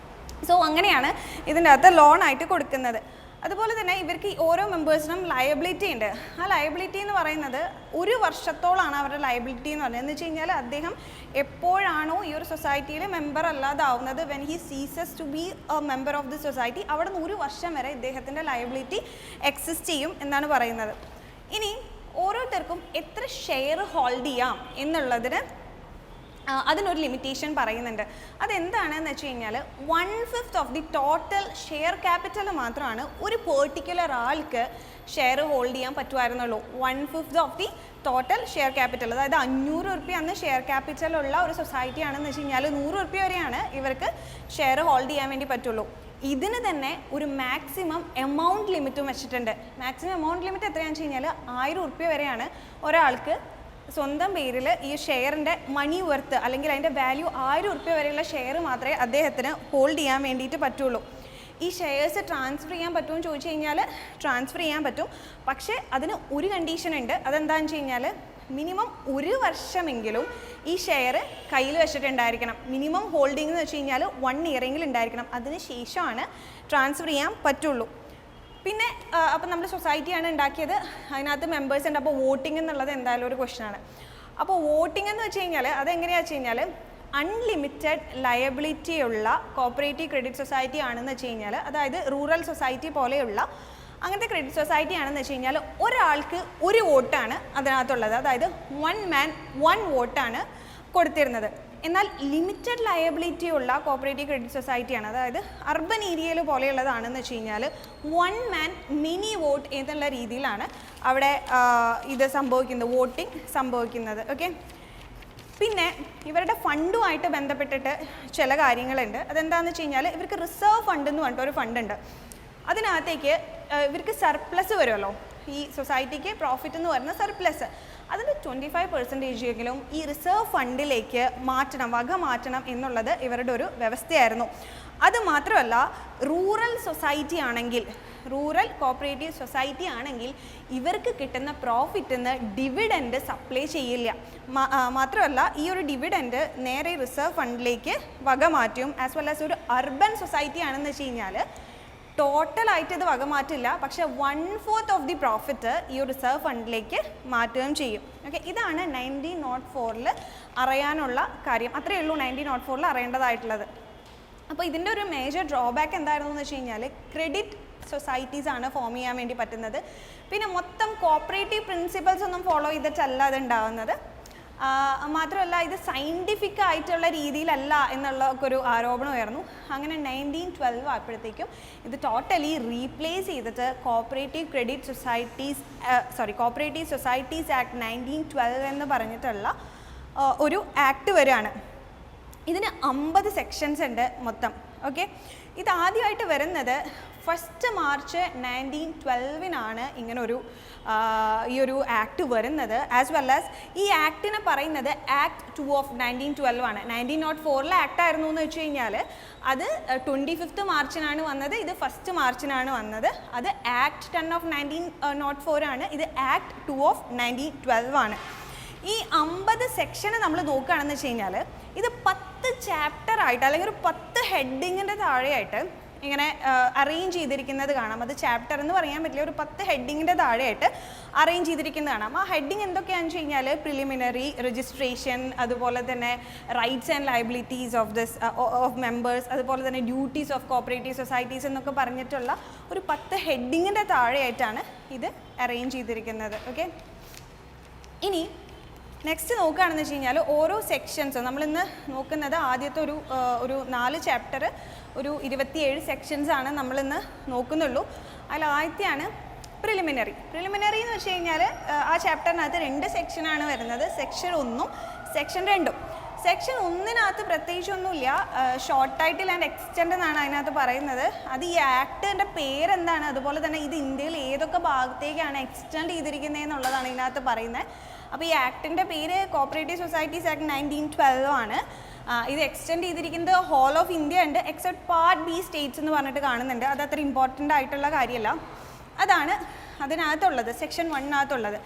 Speaker 1: സോ അങ്ങനെയാണ് ഇതിൻ്റെ അകത്ത് ലോണായിട്ട് കൊടുക്കുന്നത്. അതുപോലെ തന്നെ ഇവർക്ക് ഓരോ മെമ്പേഴ്സിനും ലയബിലിറ്റി ഉണ്ട്. ആ ലയബിലിറ്റി എന്ന് പറയുന്നത് 1 വർഷത്തോളാണ് അവരുടെ ലയബിലിറ്റി എന്ന് പറയുന്നത്. എന്ന് വെച്ച് കഴിഞ്ഞാൽ അദ്ദേഹം എപ്പോഴാണോ ഈ ഒരു സൊസൈറ്റിയിൽ മെമ്പർ അല്ലാതാവുന്നത്, when he ceases to be a member of the society, അവിടെ നിന്ന് 1 വർഷം വരെ ഇദ്ദേഹത്തിൻ്റെ ലയബിലിറ്റി എക്സിസ്റ്റ് ചെയ്യും എന്നാണ് പറയുന്നത്. ഇനി ഓരോരുത്തർക്കും എത്ര ഷെയർ ഹോൾഡ് ചെയ്യാം എന്നുള്ളതിന് അതിനൊരു ലിമിറ്റേഷൻ പറയുന്നുണ്ട്. അതെന്താണെന്ന് വെച്ച് കഴിഞ്ഞാൽ 1/5 of the total share capital മാത്രമാണ് ഒരു പെർട്ടിക്കുലർ ആൾക്ക് ഷെയർ ഹോൾഡ് ചെയ്യാൻ പറ്റുമായിരുന്നുള്ളൂ. 1/5 of the total share capital, അതായത് 500 രൂപ അന്ന് ഷെയർ ക്യാപിറ്റൽ ഉള്ള ഒരു സൊസൈറ്റി ആണെന്ന് വെച്ച് കഴിഞ്ഞാൽ 100 രൂപ വരെയാണ് ഇവർക്ക് ഷെയർ ഹോൾഡ് ചെയ്യാൻ വേണ്ടി പറ്റുള്ളൂ. ഇതിന് തന്നെ ഒരു മാക്സിമം എമൗണ്ട് ലിമിറ്റും വെച്ചിട്ടുണ്ട്. മാക്സിമം എമൗണ്ട് ലിമിറ്റ് എത്രയാണെന്ന് വെച്ച് കഴിഞ്ഞാൽ 1000 രൂപ വരെയാണ് ഒരാൾക്ക് സ്വന്തം പേരിൽ ഈ ഷെയറിൻ്റെ മണി വർത്ത് അല്ലെങ്കിൽ അതിൻ്റെ വാല്യൂ 1000 രൂപ വരെയുള്ള ഷെയർ മാത്രമേ അദ്ദേഹത്തിന് ഹോൾഡ് ചെയ്യാൻ വേണ്ടിയിട്ട് പറ്റുള്ളൂ. ഈ ഷെയർസ് ട്രാൻസ്ഫർ ചെയ്യാൻ പറ്റുമോ എന്ന് ചോദിച്ചു കഴിഞ്ഞാൽ ട്രാൻസ്ഫർ ചെയ്യാൻ പറ്റും. പക്ഷേ അതിന് ഒരു കണ്ടീഷൻ ഉണ്ട്. അതെന്താണെന്ന് വെച്ച് കഴിഞ്ഞാൽ മിനിമം 1 വർഷമെങ്കിലും ഈ ഷെയർ കയ്യിൽ വെച്ചിട്ടുണ്ടായിരിക്കണം. മിനിമം ഹോൾഡിംഗ് എന്ന് വെച്ച് കഴിഞ്ഞാൽ 1 ഇയറെങ്കിലും ഉണ്ടായിരിക്കണം. അതിന് ശേഷമാണ് ട്രാൻസ്ഫർ ചെയ്യാൻ പറ്റുള്ളൂ. പിന്നെ അപ്പം നമ്മൾ സൊസൈറ്റിയാണ് ഉണ്ടാക്കിയത്, അതിനകത്ത് മെമ്പേഴ്സ് ഉണ്ട്. അപ്പോൾ വോട്ടിംഗ് എന്നുള്ളത് എന്തായാലും ഒരു ക്വസ്റ്റനാണ്. അപ്പോൾ വോട്ടിംഗ് എന്ന് വെച്ച് കഴിഞ്ഞാൽ അതെങ്ങനെയാണെന്ന് വെച്ച് കഴിഞ്ഞാൽ അൺലിമിറ്റഡ് ലയബിലിറ്റി ഉള്ള കോപ്പറേറ്റീവ് ക്രെഡിറ്റ് സൊസൈറ്റി ആണെന്ന് വെച്ച് കഴിഞ്ഞാൽ, അതായത് റൂറൽ സൊസൈറ്റി പോലെയുള്ള അങ്ങനത്തെ ക്രെഡിറ്റ് സൊസൈറ്റി ആണെന്ന് വെച്ച് കഴിഞ്ഞാൽ ഒരാൾക്ക് 1 വോട്ടാണ് അതിനകത്തുള്ളത്. അതായത് 1 man 1 വോട്ടാണ് കൊടുത്തിരുന്നത്. എന്നാൽ ലിമിറ്റഡ് ലയബിലിറ്റി ഉള്ള കോപ്പറേറ്റീവ് ക്രെഡിറ്റ് സൊസൈറ്റിയാണ്, അതായത് അർബൻ ഏരിയയിൽ പോലെയുള്ളതാണെന്ന് വെച്ച് കഴിഞ്ഞാൽ 1 man many വോട്ട് എന്നുള്ള രീതിയിലാണ് അവിടെ ഇത് സംഭവിക്കുന്നത്, വോട്ടിംഗ് സംഭവിക്കുന്നത്. ഓക്കെ, പിന്നെ ഇവരുടെ ഫണ്ടുമായിട്ട് ബന്ധപ്പെട്ടിട്ട് ചില കാര്യങ്ങളുണ്ട്. അതെന്താണെന്ന് വെച്ച് കഴിഞ്ഞാൽ ഇവർക്ക് റിസർവ് ഫണ്ട് എന്ന് പറഞ്ഞിട്ട് ഒരു ഫണ്ടുണ്ട്. അതിനകത്തേക്ക് ഇവർക്ക് സർപ്ലസ് വരുമല്ലോ, ഈ സൊസൈറ്റിക്ക് പ്രോഫിറ്റ് എന്ന് പറയുന്ന സർപ്ലസ്, അതിൽ 25% ഈ റിസർവ് ഫണ്ടിലേക്ക് വക മാറ്റണം എന്നുള്ളത് ഇവരുടെ ഒരു വ്യവസ്ഥയായിരുന്നു. അത് മാത്രമല്ല, റൂറൽ സൊസൈറ്റി ആണെങ്കിൽ, റൂറൽ കോപ്പറേറ്റീവ് സൊസൈറ്റി ആണെങ്കിൽ ഇവർക്ക് കിട്ടുന്ന പ്രോഫിറ്റിൽ നിന്ന് ഡിവിഡൻഡ് സപ്ലൈ ചെയ്യില്ല. മാത്രമല്ല ഈ ഒരു ഡിവിഡൻഡ് നേരെ റിസർവ് ഫണ്ടിലേക്ക് വക മാറ്റും. ആസ് വെൽ ആസ് ഒരു അർബൻ സൊസൈറ്റി ആണെന്ന് വെച്ച് കഴിഞ്ഞാൽ ടോട്ടലായിട്ട് ഇത് വക മാറ്റില്ല, പക്ഷേ 1/4 ഓഫ് ദി പ്രോഫിറ്റ് ഈ ഒരു റിസർവ് ഫണ്ടിലേക്ക് മാറ്റുകയും ചെയ്യും. ഓക്കെ, ഇതാണ് 1904 അറിയാനുള്ള കാര്യം. അത്രയേ ഉള്ളൂ 1904 അറിയേണ്ടതായിട്ടുള്ളത്. അപ്പോൾ ഇതിൻ്റെ ഒരു മേജർ ഡ്രോബാക്ക് എന്തായിരുന്നു എന്ന് വെച്ച് കഴിഞ്ഞാൽ ക്രെഡിറ്റ് സൊസൈറ്റീസ് ആണ് ഫോം ചെയ്യാൻ വേണ്ടി പറ്റുന്നത്. പിന്നെ മൊത്തം കോപ്പറേറ്റീവ് പ്രിൻസിപ്പൽസ് ഒന്നും ഫോളോ ചെയ്തിട്ടല്ല അത് ഉണ്ടാവുന്നത്. മാത്രമല്ല ഇത് സയൻറ്റിഫിക് ആയിട്ടുള്ള രീതിയിലല്ല എന്നുള്ള ഒരു ആരോപണമായിരുന്നു. അങ്ങനെ 1912 ആയപ്പോഴത്തേക്കും ഇത് ടോട്ടലി റീപ്ലേസ് ചെയ്തിട്ട് കോപ്പറേറ്റീവ് സൊസൈറ്റീസ് ആക്ട് 1912 എന്ന് പറഞ്ഞിട്ടുള്ള ഒരു ആക്ട് വരികയാണ്. ഇതിന് 50 സെക്ഷൻസ് ഉണ്ട് മൊത്തം. ഓക്കെ, ഇത് ആദ്യമായിട്ട് വരുന്നത് 1 മാർച്ച് 1912 ഇങ്ങനൊരു ഈ ഒരു ആക്ട് വരുന്നത്. ആസ് വെൽ ആസ് ഈ ആക്ടിനെ പറയുന്നത് ആക്ട് 2 ഓഫ് 1912 ആണ്. 1904 ആക്ട് ആയിരുന്നു എന്ന് വെച്ച് കഴിഞ്ഞാൽ അത് 25 മാർച്ചിനാണ് വന്നത്, ഇത് 1 മാർച്ചിനാണ് വന്നത്. അത് ആക്ട് 10 ഓഫ് 1904 ആണ്, ഇത് ആക്ട് 2 ഓഫ് 1912 ആണ്. ഈ 50 സെക്ഷന് നമ്മൾ നോക്കുകയാണെന്ന് വെച്ച് കഴിഞ്ഞാൽ ഇത് 10 ചാപ്റ്റർ ആയിട്ട് അല്ലെങ്കിൽ ഒരു 10 ഹെഡിങ്ങിൻ്റെ താഴെയായിട്ട് ഇങ്ങനെ അറേഞ്ച് ചെയ്തിരിക്കുന്നത് കാണാം. അത് ചാപ്റ്റർ എന്ന് പറയാൻ പറ്റില്ല, ഒരു 10 ഹെഡിങ്ങിൻ്റെ താഴെയായിട്ട് അറേഞ്ച് ചെയ്തിരിക്കുന്നത് കാണാം. ആ ഹെഡിങ് എന്തൊക്കെയാണെന്ന് വെച്ച് കഴിഞ്ഞാൽ പ്രിലിമിനറി, രജിസ്ട്രേഷൻ, അതുപോലെ തന്നെ rights and liabilities of members, അതുപോലെ തന്നെ ഡ്യൂട്ടീസ് ഓഫ് കോപ്പറേറ്റീവ് സൊസൈറ്റീസ് എന്നൊക്കെ പറഞ്ഞിട്ടുള്ള ഒരു 10 ഹെഡിങ്ങിൻ്റെ താഴെയായിട്ടാണ് ഇത് അറേഞ്ച് ചെയ്തിരിക്കുന്നത്. ഓക്കെ, ഇനി നെക്സ്റ്റ് നോക്കുകയാണെന്ന് വെച്ച് കഴിഞ്ഞാൽ ഓരോ സെക്ഷൻസും നമ്മളിന്ന് നോക്കുന്നത് ആദ്യത്തെ ഒരു 4 ചാപ്റ്റർ, ഒരു 27 സെക്ഷൻസാണ് നമ്മളിന്ന് നോക്കുന്നുള്ളൂ. അതിൽ ആദ്യത്തെയാണ് പ്രിലിമിനറി. പ്രിലിമിനറി എന്ന് വെച്ച് കഴിഞ്ഞാൽ ആ ചാപ്റ്ററിനകത്ത് 2 സെക്ഷനാണ് വരുന്നത്, സെക്ഷൻ 1ഉം സെക്ഷൻ 2ഉം. സെക്ഷൻ 1-നകത്ത് പ്രത്യേകിച്ചൊന്നുമില്ല, ഷോർട്ട് ടൈറ്റിൽ ആൻഡ് എക്സ്റ്റെൻഡ് എന്നാണ് അതിനകത്ത് പറയുന്നത്. അത് ഈ ആക്ടിൻ്റെ പേരെന്താണ്, അതുപോലെ തന്നെ ഇത് ഇന്ത്യയിൽ ഏതൊക്കെ ഭാഗത്തേക്കാണ് എക്സ്റ്റെൻഡ് ചെയ്തിരിക്കുന്നത് എന്നുള്ളതാണ് ഇതിനകത്ത് പറയുന്നത്. അപ്പോൾ ഈ ആക്ടിൻ്റെ പേര് കോപ്പറേറ്റീവ് സൊസൈറ്റീസ് ആക്ട് 1912 ആണ്. ഇത് എക്സ്റ്റെൻഡ് ചെയ്തിരിക്കുന്നത് ഹോൾ ഓഫ് ഇന്ത്യ ഉണ്ട്, എക്സെപ്റ്റ് പാർട്ട് ബി സ്റ്റേറ്റ്സ് എന്ന് പറഞ്ഞിട്ട് കാണുന്നുണ്ട്. അത് അത്ര ഇമ്പോർട്ടൻ്റ് ആയിട്ടുള്ള കാര്യമല്ല. അതാണ് അതിനകത്തുള്ളത്, സെക്ഷൻ 1-നകത്തുള്ളത്.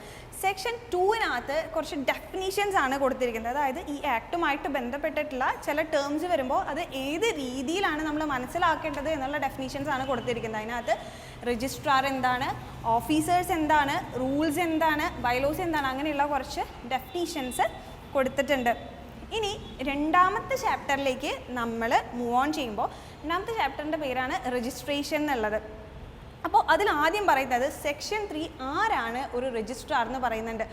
Speaker 1: സെക്ഷൻ 2-നകത്ത് കുറച്ച് ഡെഫിനീഷൻസ് ആണ് കൊടുത്തിരിക്കുന്നത്. അതായത് ഈ ആക്ടുമായിട്ട് ബന്ധപ്പെട്ടിട്ടുള്ള ചില ടേംസ് വരുമ്പോൾ അത് ഏത് രീതിയിലാണ് നമ്മൾ മനസ്സിലാക്കേണ്ടത് എന്നുള്ള ഡെഫിനീഷൻസ് ആണ് കൊടുത്തിരിക്കുന്നത്. അതിനകത്ത് രജിസ്ട്രാർ എന്താണ്, ഓഫീസേഴ്സ് എന്താണ്, റൂൾസ് എന്താണ്, ബൈലോസ് എന്താണ്, അങ്ങനെയുള്ള കുറച്ച് ഡെഫിനീഷൻസ് കൊടുത്തിട്ടുണ്ട്. ഇനി രണ്ടാമത്തെ ചാപ്റ്ററിലേക്ക് നമ്മൾ മൂവ് ഓൺ ചെയ്യുമ്പോൾ രണ്ടാമത്തെ ചാപ്റ്ററിൻ്റെ പേരാണ് രജിസ്ട്രേഷൻ എന്നുള്ളത്. അപ്പോൾ അതിൽ ആദ്യം പറയുന്നത് സെക്ഷൻ 3 ആരാണ് ഒരു രജിസ്ട്രാർ എന്ന് പറയുന്നുണ്ട്.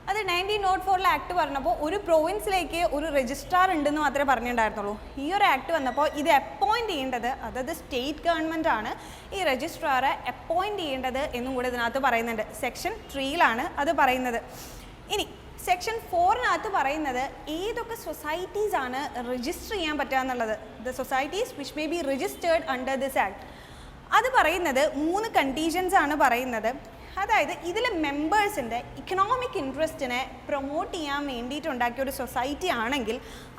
Speaker 1: അത് 1904 ആക്ട് പറഞ്ഞപ്പോൾ ഒരു പ്രൊവിൻസിലേക്ക് ഒരു രജിസ്ട്രാർ ഉണ്ടെന്ന് മാത്രമേ പറഞ്ഞിട്ടുണ്ടായിരുന്നുള്ളൂ. ഈ ഒരു ആക്ട് വന്നപ്പോൾ ഇത് അപ്പോയിൻറ്റ് ചെയ്യേണ്ടത്, അതായത് സ്റ്റേറ്റ് ഗവൺമെൻറ് ആണ് ഈ രജിസ്ട്രാറെ അപ്പോയിൻറ്റ് ചെയ്യേണ്ടത് എന്നും കൂടെ ഇതിനകത്ത് പറയുന്നുണ്ട്. സെക്ഷൻ 3-ലാണ് അത് പറയുന്നത്. ഇനി സെക്ഷൻ 4-നകത്ത് പറയുന്നത് ഏതൊക്കെ സൊസൈറ്റീസ് ആണ് രജിസ്റ്റർ ചെയ്യാൻ പറ്റുക എന്നുള്ളത്. The societies which may be registered under this act. അത് പറയുന്നത് 3 കണ്ടീഷൻസ് ആണ് പറയുന്നത്. അതായത് ഇതിൽ മെമ്പേഴ്സിൻ്റെ ഇക്കണോമിക് ഇൻട്രസ്റ്റിനെ പ്രൊമോട്ട് ചെയ്യാൻ വേണ്ടിയിട്ട് ഉണ്ടാക്കിയ ഒരു സൊസൈറ്റി ആണെങ്കിൽ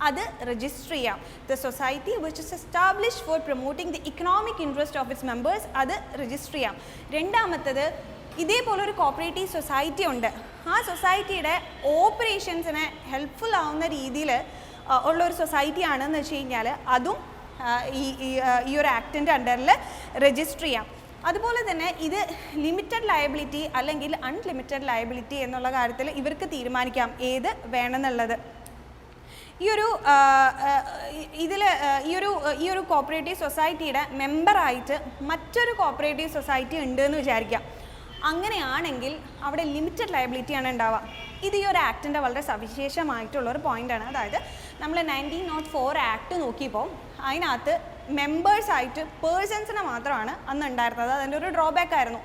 Speaker 1: അത് രജിസ്റ്റർ ചെയ്യാം. The society which is established four promoting the economic interest of its members, അത് രജിസ്റ്റർ ചെയ്യാം. രണ്ടാമത്തത്, ഇതേപോലെ ഒരു കോപ്പറേറ്റീവ് സൊസൈറ്റി ഉണ്ട്, ആ സൊസൈറ്റിയുടെ ഓപ്പറേഷൻസിനെ ഹെൽപ്ഫുൾ ആവുന്ന രീതിയിൽ ഉള്ളൊരു സൊസൈറ്റി ആണെന്ന് വെച്ച് കഴിഞ്ഞാൽ അതും ഈ ഒരു ആക്ടിൻ്റെ അണ്ടറിൽ രജിസ്റ്റർ ചെയ്യാം. അതുപോലെ തന്നെ ഇത് ലിമിറ്റഡ് ലയബിലിറ്റി അല്ലെങ്കിൽ അൺലിമിറ്റഡ് ലയബിലിറ്റി എന്നുള്ള കാര്യത്തിൽ ഇവർക്ക് തീരുമാനിക്കാം ഏത് വേണമെന്നുള്ളത്. ഈ ഒരു കോപ്പറേറ്റീവ് സൊസൈറ്റിയുടെ മെമ്പറായിട്ട് മറ്റൊരു കോപ്പറേറ്റീവ് സൊസൈറ്റി ഉണ്ട് എന്ന് വിചാരിക്കാം. അങ്ങനെയാണെങ്കിൽ അവിടെ ലിമിറ്റഡ് ലയബിലിറ്റിയാണ് ഉണ്ടാവുക. ഇത് ഈ ഒരു ആക്ടിൻ്റെ വളരെ സവിശേഷമായിട്ടുള്ളൊരു പോയിൻ്റാണ്. അതായത് നമ്മൾ 1904 ആക്ട് നോക്കിയപ്പോൾ അതിനകത്ത് മെമ്പേഴ്സായിട്ട് പേഴ്സൺസിനെ മാത്രമാണ് അന്ന് ഉണ്ടായിരുന്നത്. അതിൻ്റെ ഒരു ഡ്രോബാക്ക് ആയിരുന്നു.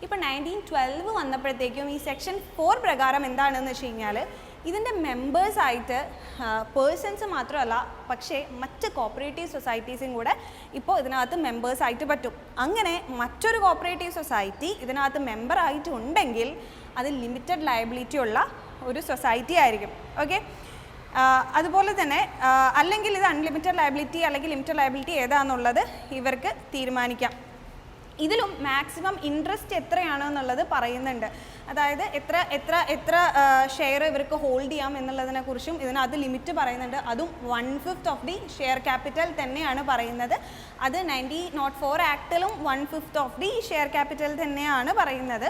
Speaker 1: ഇപ്പോൾ 1912 വന്നപ്പോഴത്തേക്കും ഈ സെക്ഷൻ 4 പ്രകാരം എന്താണെന്ന് വെച്ച് കഴിഞ്ഞാൽ ഇതിൻ്റെ മെമ്പേഴ്സായിട്ട് പേഴ്സൺസ് മാത്രമല്ല, പക്ഷേ മറ്റ് കോപ്പറേറ്റീവ് സൊസൈറ്റീസും കൂടെ ഇപ്പോൾ ഇതിനകത്ത് മെമ്പേഴ്സായിട്ട് പറ്റും. അങ്ങനെ മറ്റൊരു കോപ്പറേറ്റീവ് സൊസൈറ്റി ഇതിനകത്ത് മെമ്പറായിട്ട് ഉണ്ടെങ്കിൽ അത് ലിമിറ്റഡ് ലയബിലിറ്റി ഉള്ള ഒരു സൊസൈറ്റി ആയിരിക്കും. ഓക്കെ, അതുപോലെ തന്നെ അല്ലെങ്കിൽ ഇത് അൺലിമിറ്റഡ് ലയബിലിറ്റി അല്ലെങ്കിൽ ലിമിറ്റഡ് ലയബിലിറ്റി ഏതാണെന്നുള്ളത് ഇവർക്ക് തീരുമാനിക്കാം. ഇതിലും മാക്സിമം ഇൻട്രസ്റ്റ് എത്രയാണെന്നുള്ളത് പറയുന്നുണ്ട്. അതായത് എത്ര ഷെയർ ഇവർക്ക് ഹോൾഡ് ചെയ്യാം എന്നുള്ളതിനെക്കുറിച്ചും ഇതിനകത്ത് ലിമിറ്റ് പറയുന്നുണ്ട്. അതും 1/5 ഓഫ് ദി ഷെയർ ക്യാപിറ്റൽ തന്നെയാണ് പറയുന്നത്. അത് 1904 ആക്ടിലും 1/5 ഓഫ് ദി ഷെയർ ക്യാപിറ്റൽ തന്നെയാണ് പറയുന്നത്.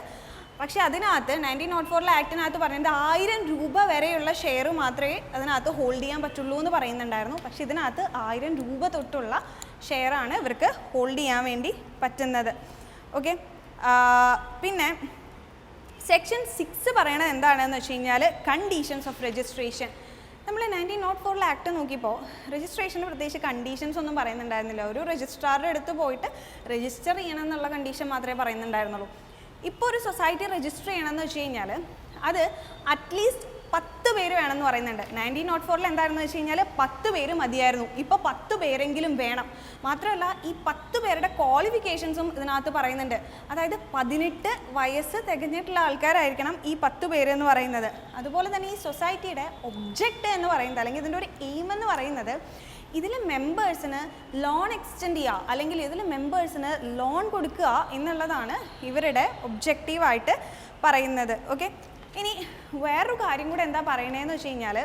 Speaker 1: പക്ഷേ അതിനകത്ത് 1904 ആക്ടിനകത്ത് പറയുന്നത് 1000 രൂപ വരെയുള്ള ഷെയർ മാത്രമേ അതിനകത്ത് ഹോൾഡ് ചെയ്യാൻ പറ്റുള്ളൂ എന്ന് പറയുന്നുണ്ടായിരുന്നു. പക്ഷേ ഇതിനകത്ത് 1000 രൂപ തൊട്ടുള്ള ഷെയറാണ് ഇവർക്ക് ഹോൾഡ് ചെയ്യാൻ വേണ്ടി പറ്റുന്നത്. ഓക്കെ, പിന്നെ സെക്ഷൻ 6 പറയണത് എന്താണെന്ന് വെച്ച് കഴിഞ്ഞാൽ കണ്ടീഷൻസ് ഓഫ് രജിസ്ട്രേഷൻ. നമ്മൾ 1904 ആക്ട് നോക്കിയപ്പോൾ രജിസ്ട്രേഷന് പ്രത്യേകിച്ച് കണ്ടീഷൻസ് ഒന്നും പറയുന്നുണ്ടായിരുന്നില്ല. ഒരു രജിസ്ട്രാറുടെ അടുത്ത് പോയിട്ട് രജിസ്റ്റർ ചെയ്യണം എന്നുള്ള കണ്ടീഷൻ മാത്രമേ പറയുന്നുണ്ടായിരുന്നുള്ളൂ. ഇപ്പോൾ ഒരു സൊസൈറ്റി രജിസ്റ്റർ ചെയ്യണമെന്ന് വെച്ച് കഴിഞ്ഞാൽ അത് അറ്റ്ലീസ്റ്റ് 10 പേര് വേണമെന്ന് പറയുന്നുണ്ട്. 1904 എന്താണെന്ന് വെച്ച് കഴിഞ്ഞാൽ 10 പേര് മതിയായിരുന്നു. ഇപ്പോൾ 10 പേരെങ്കിലും വേണം. മാത്രമല്ല ഈ 10 പേരുടെ ക്വാളിഫിക്കേഷൻസും ഇതിനകത്ത് പറയുന്നുണ്ട്. അതായത് 18 വയസ്സ് തികഞ്ഞിട്ടുള്ള ആൾക്കാരായിരിക്കണം ഈ 10 പേര് എന്ന് പറയുന്നത്. അതുപോലെ തന്നെ ഈ സൊസൈറ്റിയുടെ ഒബ്ജക്റ്റ് എന്ന് പറയുന്നത് അല്ലെങ്കിൽ ഇതിൻ്റെ ഒരു എയിം എന്ന് പറയുന്നത് ഇതിൽ മെമ്പേഴ്സിന് ലോൺ എക്സ്റ്റെൻഡ് ചെയ്യുക അല്ലെങ്കിൽ ഇതിൽ മെമ്പേഴ്സിന് ലോൺ കൊടുക്കുക എന്നുള്ളതാണ് ഇവരുടെ ഒബ്ജക്റ്റീവായിട്ട് പറയുന്നത്. ഓക്കെ, ഇനി വേറൊരു കാര്യം കൂടെ എന്താ പറയണതെന്ന് വെച്ച് കഴിഞ്ഞാൽ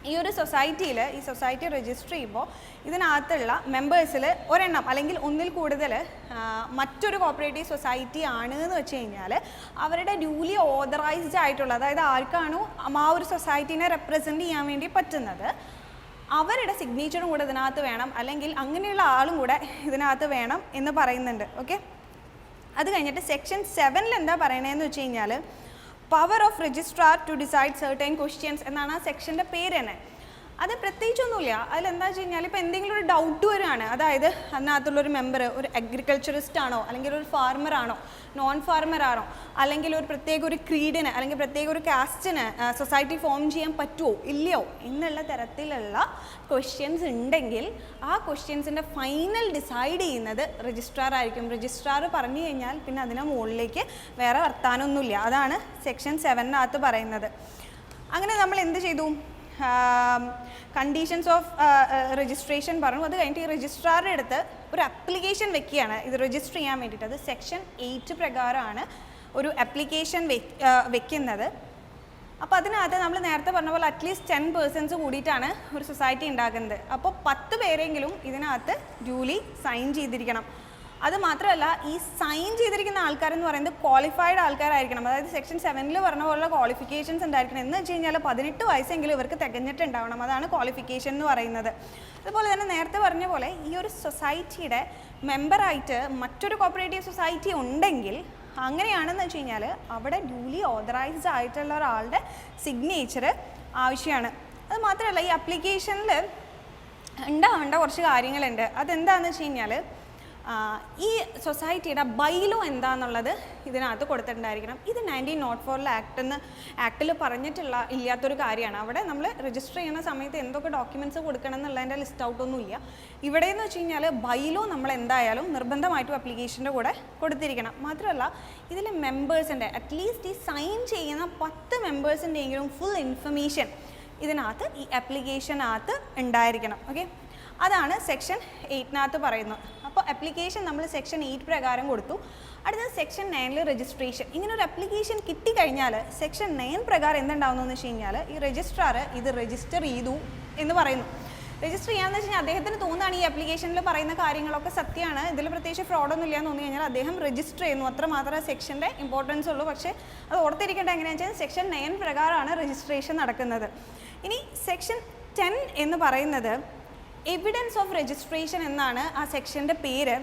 Speaker 1: ഈ ഒരു സൊസൈറ്റിയിൽ ഈ സൊസൈറ്റി രജിസ്റ്റർ ചെയ്യുമ്പോൾ ഇതിനകത്തുള്ള മെമ്പേഴ്സിൽ ഒരെണ്ണം അല്ലെങ്കിൽ ഒന്നിൽ കൂടുതൽ മറ്റൊരു കോപ്പറേറ്റീവ് സൊസൈറ്റി ആണ് എന്ന് വെച്ച് കഴിഞ്ഞാൽ അവരുടെ ഡ്യൂലി ഓതറൈസ്ഡ് ആയിട്ടുള്ള, അതായത് ആർക്കാണോ ആ ഒരു സൊസൈറ്റീനെ റെപ്രസെൻറ്റ് ചെയ്യാൻ വേണ്ടി പറ്റുന്നത് അവരുടെ സിഗ്നേച്ചറും കൂടെ ഇതിനകത്ത് വേണം, അല്ലെങ്കിൽ അങ്ങനെയുള്ള ആളും കൂടെ ഇതിനകത്ത് വേണം എന്ന് പറയുന്നുണ്ട്. ഓക്കെ, അത് കഴിഞ്ഞിട്ട് സെക്ഷൻ 7 എന്താ പറയണതെന്ന് വെച്ച് കഴിഞ്ഞാൽ power of registrar to decide certain questions എന്നാണ് ആ സെക്ഷൻ്റെ പേര് തന്നെ. അത് പ്രത്യേകിച്ചൊന്നുമില്ല. അതിലെന്താ വെച്ച് കഴിഞ്ഞാൽ ഇപ്പോൾ എന്തെങ്കിലും ഒരു ഡൗട്ട് വരികയാണ്, അതായത് അതിനകത്തുള്ളൊരു മെമ്പർ ഒരു അഗ്രികൾച്ചറിസ്റ്റ് ആണോ അല്ലെങ്കിൽ ഒരു ഫാർമർ ആണോ നോൺ ഫാർമർ ആണോ അല്ലെങ്കിൽ ഒരു പ്രത്യേക ഒരു ക്രീഡിന് അല്ലെങ്കിൽ പ്രത്യേക ഒരു കാസ്റ്റിന് സൊസൈറ്റി ഫോം ചെയ്യാൻ പറ്റുമോ ഇല്ലയോ എന്നുള്ള തരത്തിലുള്ള ക്വസ്റ്റ്യൻസ് ഉണ്ടെങ്കിൽ ആ ക്വസ്റ്റ്യൻസിൻ്റെ ഫൈനൽ ഡിസൈഡ് ചെയ്യുന്നത് രജിസ്ട്രാർ ആയിരിക്കും. രജിസ്ട്രാർ പറഞ്ഞു കഴിഞ്ഞാൽ പിന്നെ അതിന് മുകളിലേക്ക് വേറെ വർത്താനമൊന്നുമില്ല. അതാണ് സെക്ഷൻ 7 പറയുന്നത്. അങ്ങനെ നമ്മൾ എന്ത് ചെയ്തു, കണ്ടീഷൻസ് ഓഫ് രജിസ്ട്രേഷൻ പറഞ്ഞു. അത് കഴിഞ്ഞിട്ട് ഈ രജിസ്ട്രാറുടെ അടുത്ത് ഒരു അപ്ലിക്കേഷൻ വെക്കുകയാണ് ഇത് രജിസ്റ്റർ ചെയ്യാൻ വേണ്ടിയിട്ട്. അത് സെക്ഷൻ 8 പ്രകാരമാണ് ഒരു അപ്ലിക്കേഷൻ വെക്കുന്നത്. അപ്പോൾ അതിനകത്ത് നമ്മൾ നേരത്തെ പറഞ്ഞ പോലെ അറ്റ്ലീസ്റ്റ് 10 പേഴ്സൺസ് കൂടിയിട്ടാണ് ഒരു സൊസൈറ്റി ഉണ്ടാക്കുന്നത്. അപ്പോൾ 10 പേരെങ്കിലും ഇതിനകത്ത് ഡ്യൂലി സൈൻ ചെയ്തിരിക്കണം. അത് മാത്രമല്ല ഈ സൈൻ ചെയ്തിരിക്കുന്ന ആൾക്കാരെന്ന് പറയുന്നത് ക്വാളിഫൈഡ് ആൾക്കാരായിരിക്കണം. അതായത് സെക്ഷൻ 7 പറഞ്ഞ പോലുള്ള ക്വാളിഫിക്കേഷൻസ് ഉണ്ടായിരിക്കണം. എന്ന് വെച്ച് കഴിഞ്ഞാൽ 18 വയസ്സെങ്കിലും ഇവർക്ക് തികഞ്ഞിട്ടുണ്ടാവണം. അതാണ് ക്വാളിഫിക്കേഷൻ എന്ന് പറയുന്നത്. അതുപോലെ തന്നെ നേരത്തെ പറഞ്ഞ പോലെ ഈ ഒരു സൊസൈറ്റിയുടെ മെമ്പറായിട്ട് മറ്റൊരു കോപ്പറേറ്റീവ് സൊസൈറ്റി ഉണ്ടെങ്കിൽ അങ്ങനെയാണെന്ന് വെച്ച് കഴിഞ്ഞാൽ അവിടെ ഡ്യൂലി ഓതറൈസ്ഡ് ആയിട്ടുള്ള ഒരാളുടെ സിഗ്നേച്ചർ ആവശ്യമാണ്. അത് മാത്രമല്ല ഈ അപ്ലിക്കേഷനിൽ ഉണ്ടാവേണ്ട കുറച്ച് കാര്യങ്ങളുണ്ട്. അതെന്താണെന്ന് വെച്ച് കഴിഞ്ഞാൽ ഈ സൊസൈറ്റിയുടെ ബൈലോ എന്താണെന്നുള്ളത് ഇതിനകത്ത് കൊടുത്തിട്ടുണ്ടായിരിക്കണം. ഇത് 1904 ആക്ടിൽ പറഞ്ഞിട്ടുള്ള ഇല്ലാത്തൊരു കാര്യമാണ്. അവിടെ നമ്മൾ രജിസ്റ്റർ ചെയ്യുന്ന സമയത്ത് എന്തൊക്കെ ഡോക്യുമെൻറ്റ്സ് കൊടുക്കണം എന്നുള്ളതിൻ്റെ ലിസ്റ്റ് ഔട്ടൊന്നുമില്ല. ഇവിടെ എന്ന് വെച്ച് കഴിഞ്ഞാൽ ബൈലോ നമ്മൾ എന്തായാലും നിർബന്ധമായിട്ടും അപ്ലിക്കേഷൻ്റെ കൂടെ കൊടുത്തിരിക്കണം. മാത്രമല്ല ഇതിൽ മെമ്പേഴ്സിൻ്റെ അറ്റ്ലീസ്റ്റ് ഈ സൈൻ ചെയ്യുന്ന 10 മെമ്പേഴ്സിൻ്റെയെങ്കിലും ഫുൾ ഇൻഫർമേഷൻ ഇതിനകത്ത് ഈ ആപ്ലിക്കേഷനകത്ത് ഉണ്ടായിരിക്കണം. ഓക്കെ, അതാണ് സെക്ഷൻ 8 പറയുന്നത്. അപ്പോൾ ആപ്ലിക്കേഷൻ നമ്മൾ സെക്ഷൻ 8 പ്രകാരം കൊടുത്തു. അടുത്തത് സെക്ഷൻ 9 രജിസ്ട്രേഷൻ. ഇങ്ങനെ ഒരു ആപ്ലിക്കേഷൻ കിട്ടിക്കഴിഞ്ഞാൽ സെക്ഷൻ 9 പ്രകാരം എന്തുണ്ടാവുന്നതെന്ന് വെച്ച് കഴിഞ്ഞാൽ ഈ രജിസ്ട്രാർ ഇത് രജിസ്റ്റർ ചെയ്തു എന്ന് പറയുന്നു. രജിസ്റ്റർ ചെയ്യാന്ന് വെച്ച് കഴിഞ്ഞാൽ അദ്ദേഹത്തിന് തോന്നുകയാണ് ഈ ആപ്ലിക്കേഷനിൽ പറയുന്ന കാര്യങ്ങളൊക്കെ സത്യമാണ്, ഇതിൽ പ്രത്യേകിച്ച് ഫ്രോഡൊന്നും ഇല്ല എന്ന് തോന്നി കഴിഞ്ഞാൽ അദ്ദേഹം രജിസ്റ്റർ ചെയ്യുന്നു. അത്ര മാത്രമേ സെക്ഷൻ്റെ ഇമ്പോർട്ടൻസ് ഉള്ളൂ. പക്ഷേ അത് ഓർത്തിരിക്കേണ്ട എങ്ങനെയാണെന്ന് വെച്ചാൽ സെക്ഷൻ 9 പ്രകാരമാണ് രജിസ്ട്രേഷൻ നടക്കുന്നത്. ഇനി സെക്ഷൻ 10 എന്ന് പറയുന്നത് എവിഡൻസ് ഓഫ് രജിസ്ട്രേഷൻ എന്നാണ് ആ സെക്ഷൻ്റെ പേര്.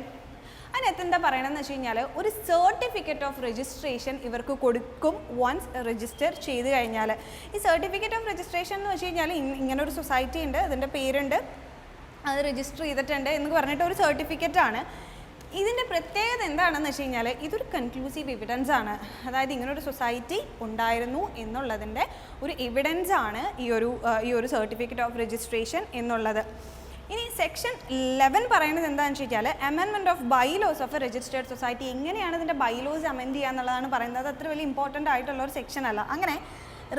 Speaker 1: അതിനകത്ത് എന്താ പറയണമെന്ന് വെച്ച് കഴിഞ്ഞാൽ ഒരു സർട്ടിഫിക്കറ്റ് ഓഫ് രജിസ്ട്രേഷൻ ഇവർക്ക് കൊടുക്കും വൺസ് രജിസ്റ്റർ ചെയ്ത് കഴിഞ്ഞാൽ. ഈ സർട്ടിഫിക്കറ്റ് ഓഫ് രജിസ്ട്രേഷൻ എന്ന് വെച്ച് കഴിഞ്ഞാൽ ഇങ്ങനൊരു സൊസൈറ്റി ഉണ്ട്, അതിൻ്റെ പേരുണ്ട്, അത് രജിസ്റ്റർ ചെയ്തിട്ടുണ്ട് എന്ന് പറഞ്ഞിട്ട് ഒരു സർട്ടിഫിക്കറ്റാണ്. ഇതിൻ്റെ പ്രത്യേകത എന്താണെന്ന് വെച്ച് കഴിഞ്ഞാൽ ഇതൊരു കൺക്ലൂസീവ് എവിഡൻസ് ആണ്. അതായത് ഇങ്ങനൊരു സൊസൈറ്റി ഉണ്ടായിരുന്നു എന്നുള്ളതിൻ്റെ ഒരു എവിഡൻസ് ആണ് ഈ ഒരു സർട്ടിഫിക്കറ്റ് ഓഫ് രജിസ്ട്രേഷൻ എന്നുള്ളത്. ഇനി സെക്ഷൻ 11 പറയുന്നത് എന്താണെന്ന് വെച്ച് കഴിഞ്ഞാൽ amendment of bylaws of A registered society. എങ്ങനെയാണ് ഇതിൻ്റെ ബൈലോസ് അമെൻഡ് ചെയ്യുക എന്നുള്ളതാണ് പറയുന്നത്. അത്ര വലിയ ഇമ്പോർട്ടൻ്റ് ആയിട്ടുള്ള ഒരു സെക്ഷൻ അല്ല. അങ്ങനെ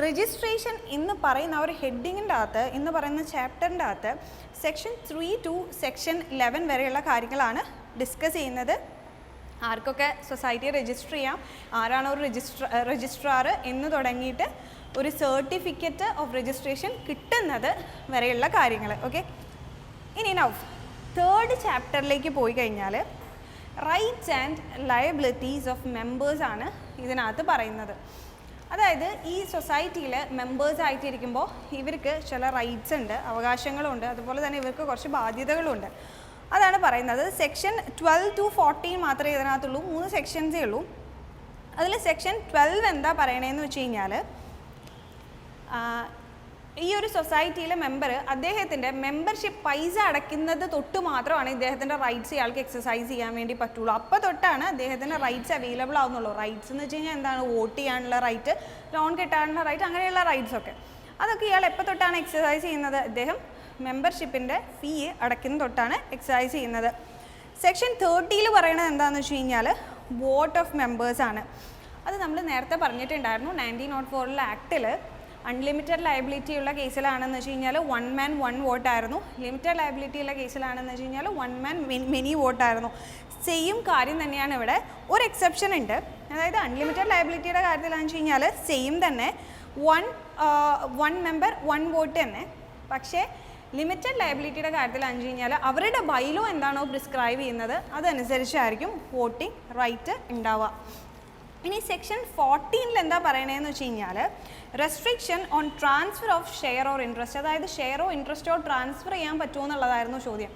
Speaker 1: രജിസ്ട്രേഷൻ എന്ന് പറയുന്ന ഒരു ഹെഡിങ്ങിൻ്റെ അകത്ത് എന്ന് പറയുന്ന ചാപ്റ്ററിൻ്റെ അകത്ത് സെക്ഷൻ 3 to സെക്ഷൻ 11 വരെയുള്ള കാര്യങ്ങളാണ് ഡിസ്കസ് ചെയ്യുന്നത്. ആർക്കൊക്കെ സൊസൈറ്റി രജിസ്റ്റർ ചെയ്യാം, ആരാണ് ഒരു രജിസ്ട്രാർ എന്ന് തുടങ്ങിയിട്ട് ഒരു സർട്ടിഫിക്കറ്റ് ഓഫ് രജിസ്ട്രേഷൻ കിട്ടുന്നത് വരെയുള്ള കാര്യങ്ങൾ. ഓക്കെ, ഇനി നൗ 3rd ചാപ്റ്ററിലേക്ക് പോയി കഴിഞ്ഞാൽ rights and liabilities of members ആണ് ഇതിനകത്ത് പറയുന്നത്. അതായത് ഈ സൊസൈറ്റിയിൽ മെമ്പേഴ്സ് ആയിട്ടിരിക്കുമ്പോൾ ഇവർക്ക് ചില റൈറ്റ്സ് ഉണ്ട്, അവകാശങ്ങളുണ്ട്, അതുപോലെ തന്നെ ഇവർക്ക് കുറച്ച് ബാധ്യതകളുണ്ട്. അതാണ് പറയുന്നത്. സെക്ഷൻ 12 to 14 മാത്രമേ ഇതിനകത്തുള്ളൂ, 3 സെക്ഷൻസേ ഉള്ളൂ. അതിൽ സെക്ഷൻ 12 എന്താ പറയണതെന്ന് വെച്ച് കഴിഞ്ഞാൽ ഈ ഒരു സൊസൈറ്റിയിലെ മെമ്പർ അദ്ദേഹത്തിൻ്റെ മെമ്പർഷിപ്പ് പൈസ അടയ്ക്കുന്നത് തൊട്ട് മാത്രമാണ് ഇദ്ദേഹത്തിൻ്റെ റൈറ്റ്സ് ഇയാൾക്ക് എക്സസൈസ് ചെയ്യാൻ വേണ്ടി പറ്റുള്ളൂ. അപ്പോൾ തൊട്ടാണ് അദ്ദേഹത്തിൻ്റെ റൈറ്റ്സ് അവൈലബിൾ ആവുന്നുള്ളൂ. റൈറ്റ്സ് എന്ന് വെച്ച് കഴിഞ്ഞാൽ എന്താണ്? വോട്ട് ചെയ്യാനുള്ള റൈറ്റ്, ലോൺ കിട്ടാനുള്ള റൈറ്റ്, അങ്ങനെയുള്ള റൈറ്റ്സൊക്കെ. അതൊക്കെ ഇയാൾ എപ്പോൾ തൊട്ടാണ് എക്സസൈസ് ചെയ്യുന്നത്? അദ്ദേഹം മെമ്പർഷിപ്പിൻ്റെ ഫീ അടയ്ക്കുന്ന തൊട്ടാണ് എക്സസൈസ് ചെയ്യുന്നത്. സെക്ഷൻ 30 പറയണത് എന്താണെന്ന് വെച്ച് കഴിഞ്ഞാൽ വോട്ട് ഓഫ് മെമ്പേഴ്സാണ്. അത് നമ്മൾ നേരത്തെ പറഞ്ഞിട്ടുണ്ടായിരുന്നു. 1904 ആക്ടിൽ അൺലിമിറ്റഡ് ലയബിലിറ്റി ഉള്ള കേസിലാണെന്ന് വെച്ച് കഴിഞ്ഞാൽ 1 man 1 vote ആയിരുന്നു. ലിമിറ്റഡ് ലയബിലിറ്റി ഉള്ള കേസിലാണെന്ന് വെച്ച് കഴിഞ്ഞാൽ 1 man many vote ആയിരുന്നു. സെയിം കാര്യം തന്നെയാണ് ഇവിടെ. ഒരു എക്സെപ്ഷൻ ഉണ്ട്. അതായത് അൺലിമിറ്റഡ് ലയബിലിറ്റിയുടെ കാര്യത്തിലാണെന്ന് വെച്ച് കഴിഞ്ഞാൽ സെയിം തന്നെ 1 member 1 vote തന്നെ. പക്ഷേ ലിമിറ്റഡ് ലയബിലിറ്റിയുടെ കാര്യത്തിലാണെന്ന് വെച്ച് കഴിഞ്ഞാൽ അവരുടെ ബൈലോ എന്താണോ പ്രിസ്ക്രൈബ് ചെയ്യുന്നത് അതനുസരിച്ചായിരിക്കും വോട്ടിംഗ് റൈറ്റ് ഉണ്ടാവുക. ഇനി സെക്ഷൻ 14 എന്താ പറയണതെന്ന് വെച്ച് കഴിഞ്ഞാൽ restriction on transfer of share or interest. അതായത് ഷെയറോ ഇൻട്രസ്റ്റോ ട്രാൻസ്ഫർ ചെയ്യാൻ പറ്റുമോ എന്നുള്ളതായിരുന്നു ചോദ്യം.